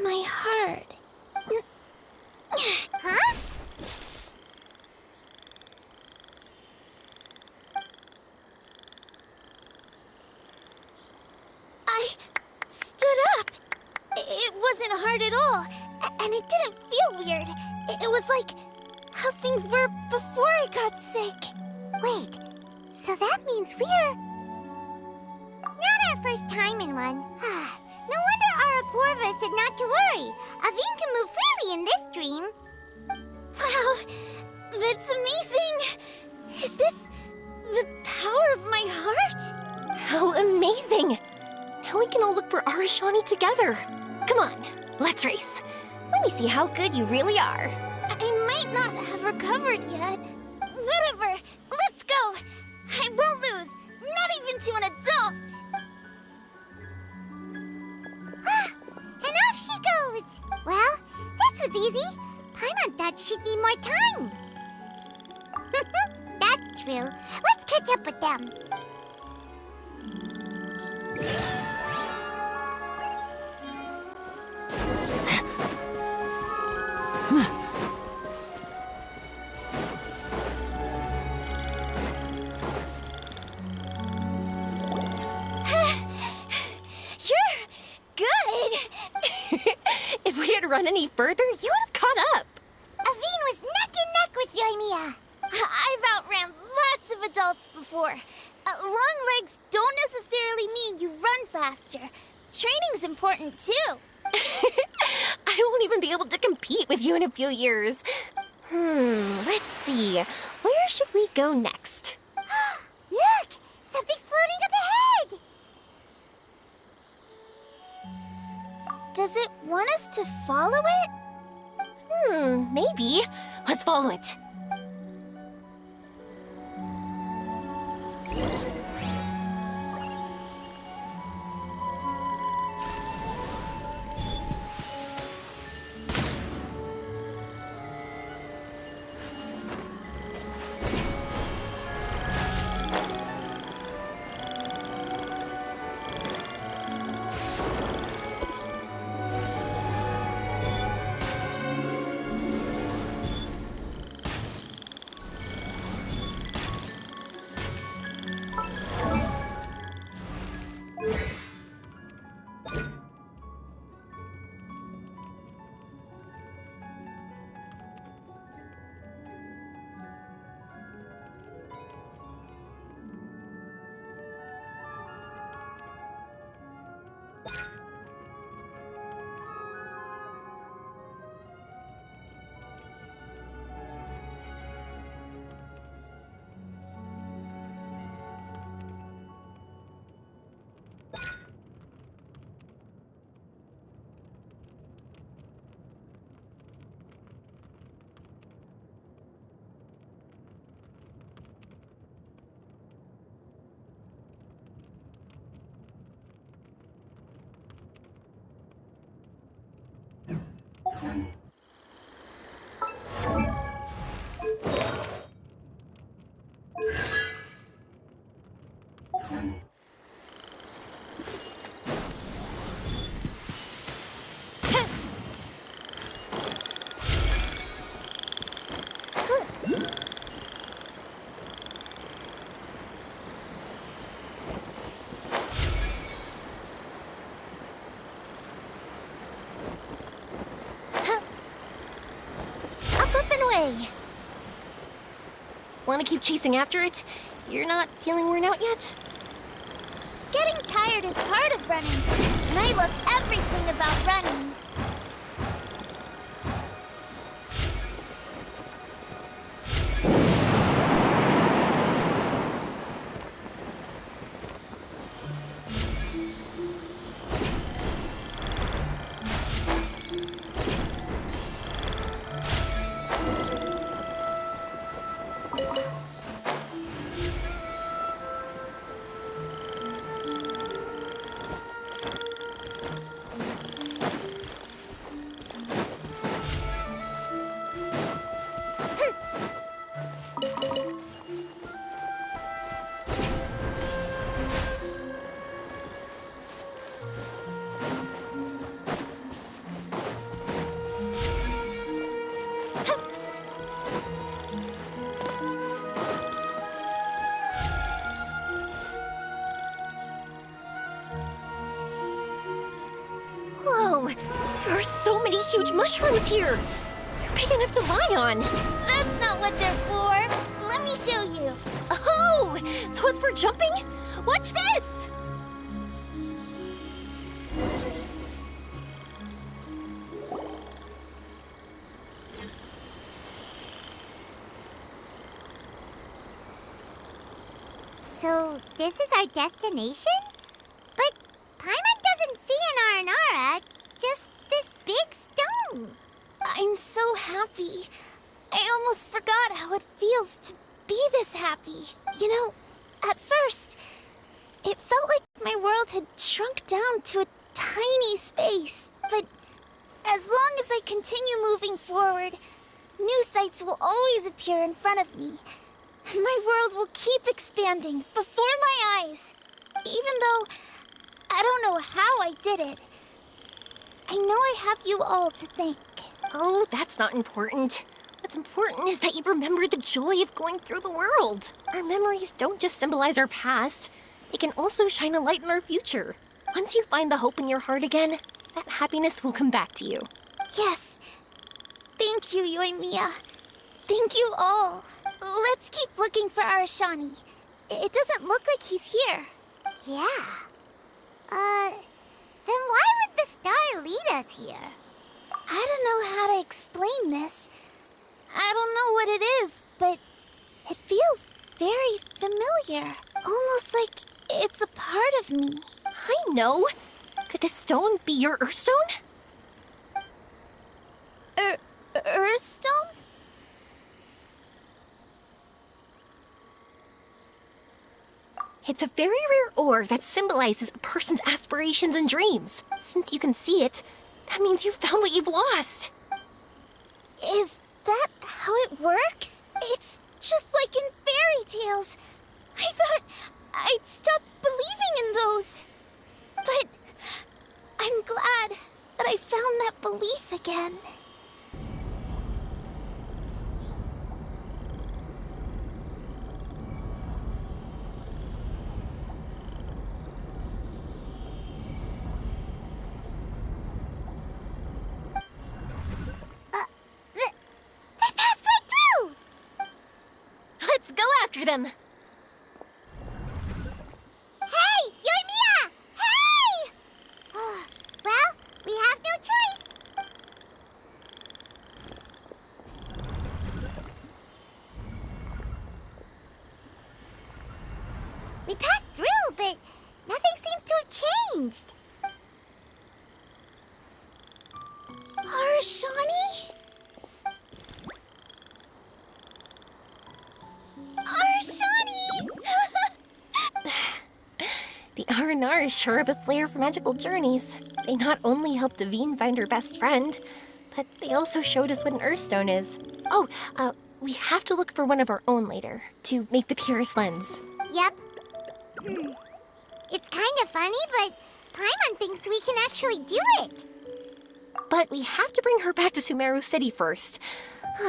My heart. Huh? I stood up. It wasn't hard at all, and it didn't feel weird. It was like how things were before I got sick. Wait, so that means we're... not our first time in one. No wonder Araporva said not to worry. Aveen can move freely in this dream. Wow, that's amazing. Is this the power of my heart? How amazing! Now we can all look for Arashani together. Come on, let's race. Let me see how good you really are. I might not have recovered yet. Whatever, let's go. I won't lose, not even to an adult. And off she goes. Well, this was easy. Paimon thought she'd need more time. That's true. Let's catch up with them. If we had run any further, you would have caught up. Aveen was neck and neck with Yoimiya. I've outran lots of adults before. Long legs don't necessarily mean you run faster. Training's important too. I won't even be able to compete with you in a few years. Let's see. Where should we go next? Look! Something's floating up ahead! Does it want us to follow it? Maybe. Let's follow it. Want to keep chasing after it? You're not feeling worn out yet? Getting tired is part of running, and I love everything about running. Whoa! There are so many huge mushrooms here! They're big enough to lie on! That's not what they're for! Let me show you! Oh! So it's for jumping? Watch this! So, this is our destination? But Paimon doesn't see an Aranara, just this big stone. I'm so happy. I almost forgot how it feels to be this happy. You know, at first, it felt like my world had shrunk down to a tiny space. But as long as I continue moving forward, new sights will always appear in front of me. my world will keep expanding before my eyes. Even though I don't know how I did it. I know I have you all to thank. Oh, that's not important. What's important is that you remember the joy of going through the world. Our memories don't just symbolize our past, they can also shine a light in our future. Once you find the hope in your heart again, that happiness will come back to you. Yes. Thank you, Yoimiya. Thank you all. Let's keep looking for Arashani. It doesn't look like he's here. Yeah. Then why would the star lead us here? I don't know how to explain this. I don't know what it is, but it feels very familiar. Almost like it's a part of me. I know. Could this stone be your Earthstone? Earthstone? It's a very rare ore that symbolizes a person's aspirations and dreams. Since you can see it, that means you found what you've lost. Is that how it works? It's just like in fairy tales. I thought I'd stopped believing in those. But I'm glad that I found that belief again. They passed right through! Let's go after them. Hey, Yoimiya! Hey! Well, we have no choice. We passed through, but nothing seems to have changed. Arashani? Arashani! The R&R is sure of a flair for magical journeys. They not only helped Davine find her best friend, but they also showed us what an Earthstone is. Oh, we have to look for one of our own later, to make the purest lens. Yep. It's kind of funny, but Paimon thinks we can actually do it. But we have to bring her back to Sumeru City first.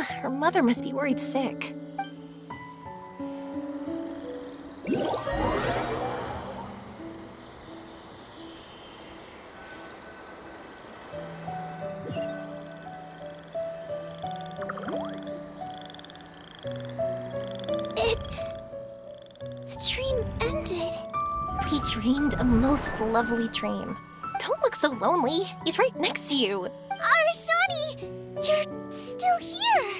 Her mother must be worried sick. The dream ended. We dreamed a most lovely dream. Don't look so lonely. He's right next to you. Arashani! You're still here!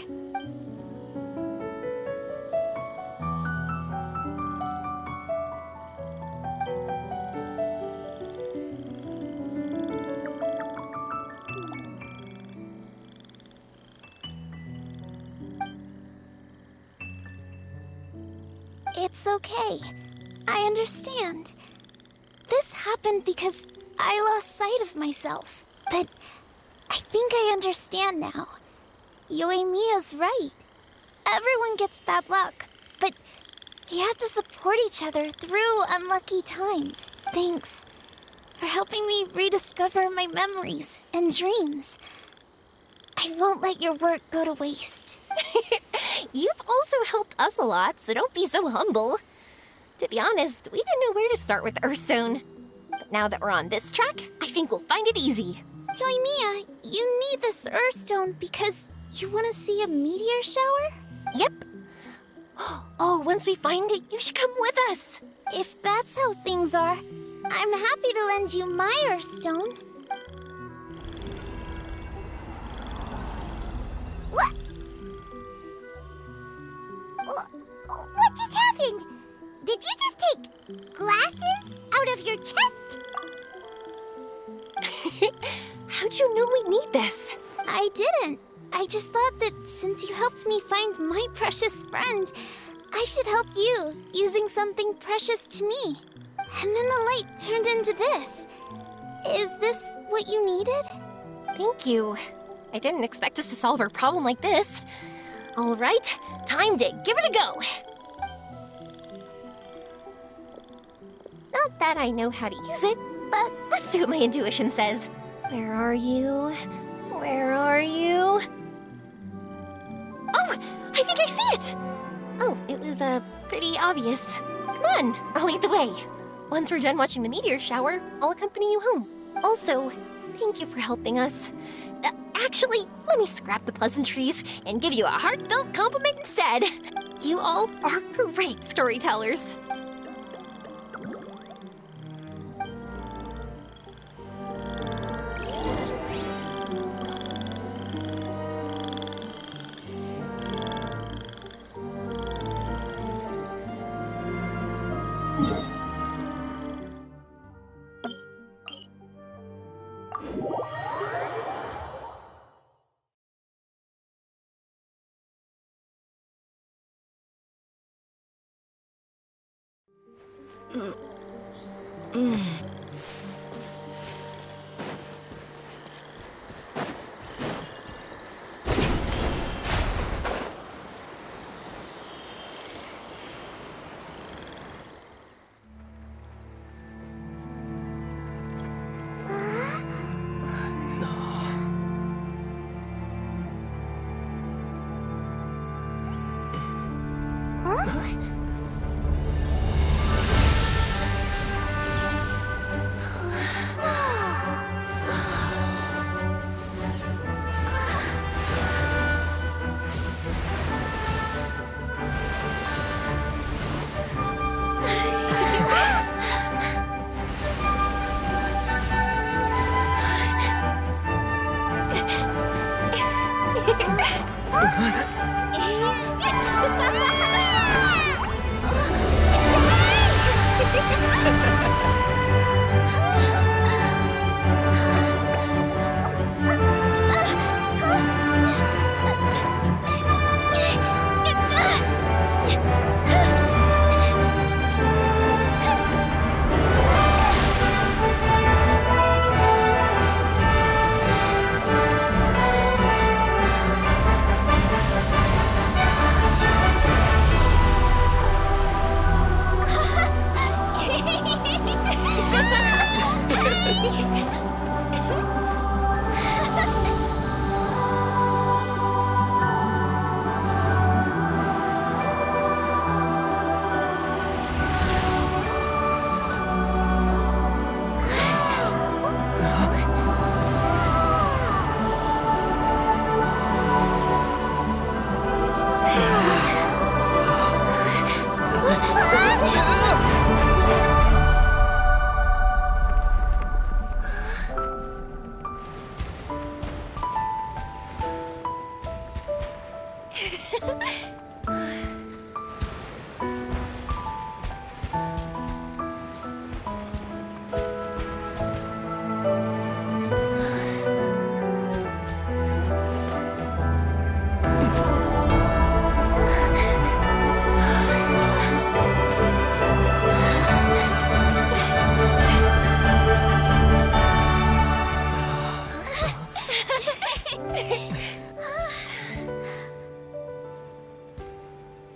It's okay. I understand. This happened because I lost sight of myself. But I think I understand now. Yoimiya's right. Everyone gets bad luck, but we have to support each other through unlucky times. Thanks for helping me rediscover my memories and dreams. I won't let your work go to waste. You've also helped us a lot, so don't be so humble. To be honest, we didn't know where to start with Earthstone. But now that we're on this track, I think we'll find it easy. Yoimiya, you need this Earthstone because you want to see a meteor shower? Yep. Oh, once we find it, you should come with us. If that's how things are, I'm happy to lend you my Earthstone. What just happened? Did you just take glasses out of your chest? How'd you know we need this? I didn't. I just thought that since you helped me find my precious friend, I should help you using something precious to me. And then the light turned into this. Is this what you needed? Thank you. I didn't expect us to solve our problem like this. All right, time to give it a go. Not that I know how to use it, but let's see what my intuition says. Where are you? Where are you? Oh, I think I see it! Oh, it was, pretty obvious. Come on, I'll lead the way. Once we're done watching the meteor shower, I'll accompany you home. Also, thank you for helping us. Actually, let me scrap the pleasantries and give you a heartfelt compliment instead. You all are great storytellers.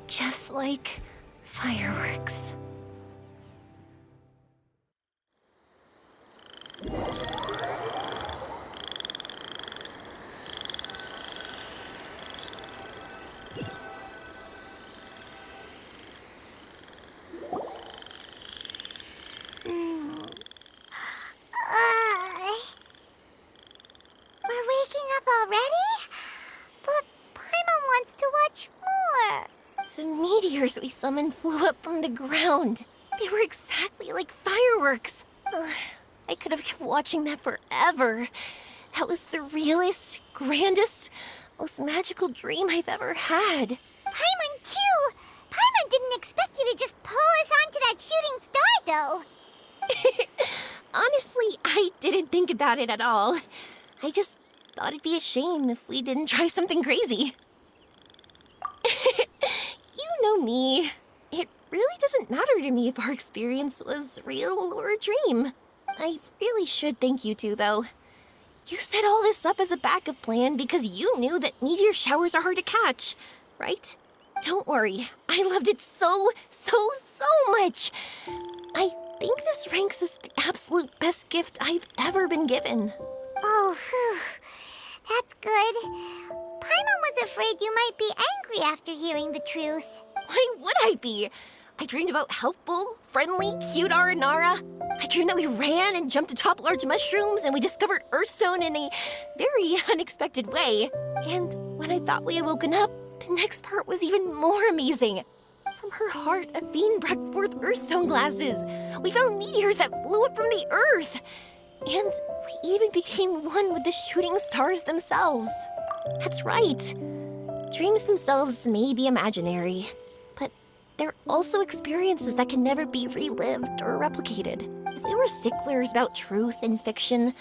Just like fireworks. We're waking up already? But Paimon wants to watch more. The meteors we summoned flew up from the ground. They were exactly like fireworks. Ugh, I could have kept watching that forever. That was the realest, grandest, most magical dream I've ever had. Paimon too! Paimon didn't expect you to just pull us onto that shooting star, though. Honestly, I didn't think about it at all. I just thought it'd be a shame if we didn't try something crazy. You know me. It really doesn't matter to me if our experience was real or a dream. I really should thank you two, though. You set all this up as a backup plan because you knew that meteor showers are hard to catch, right? Don't worry, I loved it so much. I think this ranks as the absolute best gift I've ever been given. Oh, whew. That's good. Paimon was afraid you might be angry after hearing the truth. Why would I be? I dreamed about helpful, friendly, cute Aranara. I dreamed that we ran and jumped atop large mushrooms and we discovered Earthstone in a very unexpected way. And when I thought we had woken up, the next part was even more amazing. From her heart, Aveen brought forth Earthstone glasses. We found meteors that flew up from the Earth. And we even became one with the shooting stars themselves. That's right. Dreams themselves may be imaginary, but they're also experiences that can never be relived or replicated. If we were sticklers about truth in fiction,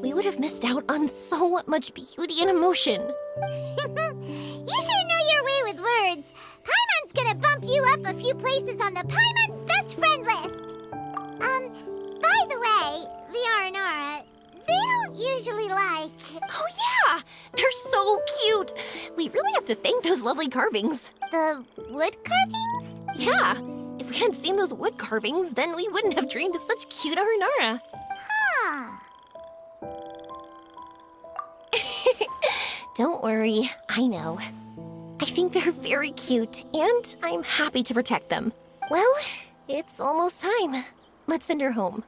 we would have missed out on so much beauty and emotion. You sure know your way with words. Paimon's gonna bump you up a few places on the Paimon's best friend list. By the way, the Aranara, they don't usually like... Oh yeah! They're so cute! We really have to thank those lovely carvings. The wood carvings? Yeah! If we hadn't seen those wood carvings, then we wouldn't have dreamed of such cute Aranara. Huh. Don't worry, I know. I think they're very cute, and I'm happy to protect them. Well, it's almost time. Let's send her home.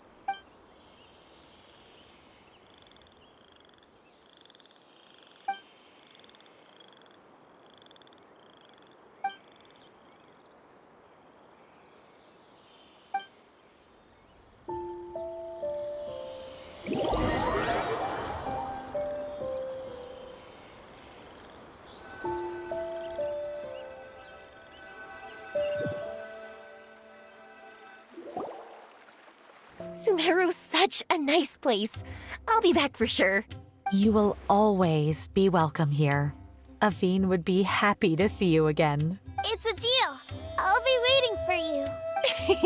Sumeru's such a nice place. I'll be back for sure. You will always be welcome here. Aveen would be happy to see you again. It's a deal. I'll be waiting for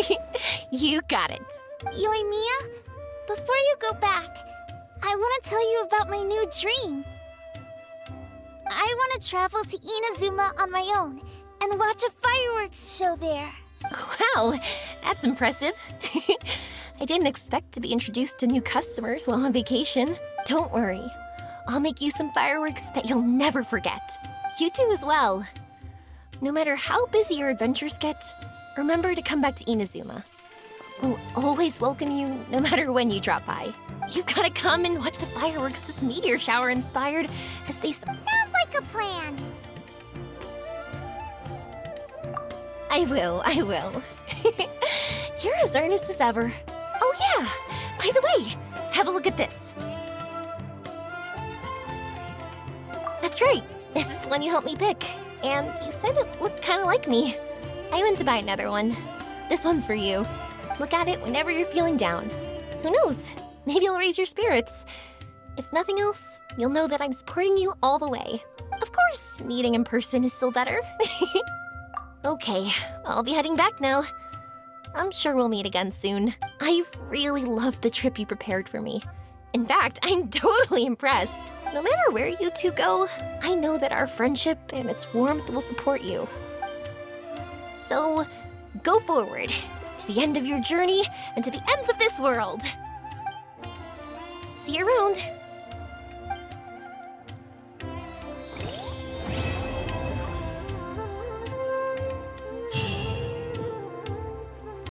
you. You got it. Yoimiya, before you go back, I want to tell you about my new dream. I want to travel to Inazuma on my own and watch a fireworks show there. Wow, that's impressive. I didn't expect to be introduced to new customers while on vacation. Don't worry. I'll make you some fireworks that you'll never forget. You too as well. No matter how busy your adventures get, remember to come back to Inazuma. We'll always welcome you no matter when you drop by. You gotta come and watch the fireworks this meteor shower inspired as they... Sounds like a plan. I will. You're as earnest as ever. Oh yeah, by the way, have a look at this. That's right, this is the one you helped me pick. And you said it looked kind of like me. I went to buy another one. This one's for you. Look at it whenever you're feeling down. Who knows, maybe it'll raise your spirits. If nothing else, you'll know that I'm supporting you all the way. Of course, meeting in person is still better. Okay, I'll be heading back now. I'm sure we'll meet again soon. I really loved the trip you prepared for me. In fact, I'm totally impressed. No matter where you two go, I know that our friendship and its warmth will support you. So, go forward, to the end of your journey and to the ends of this world. See you around.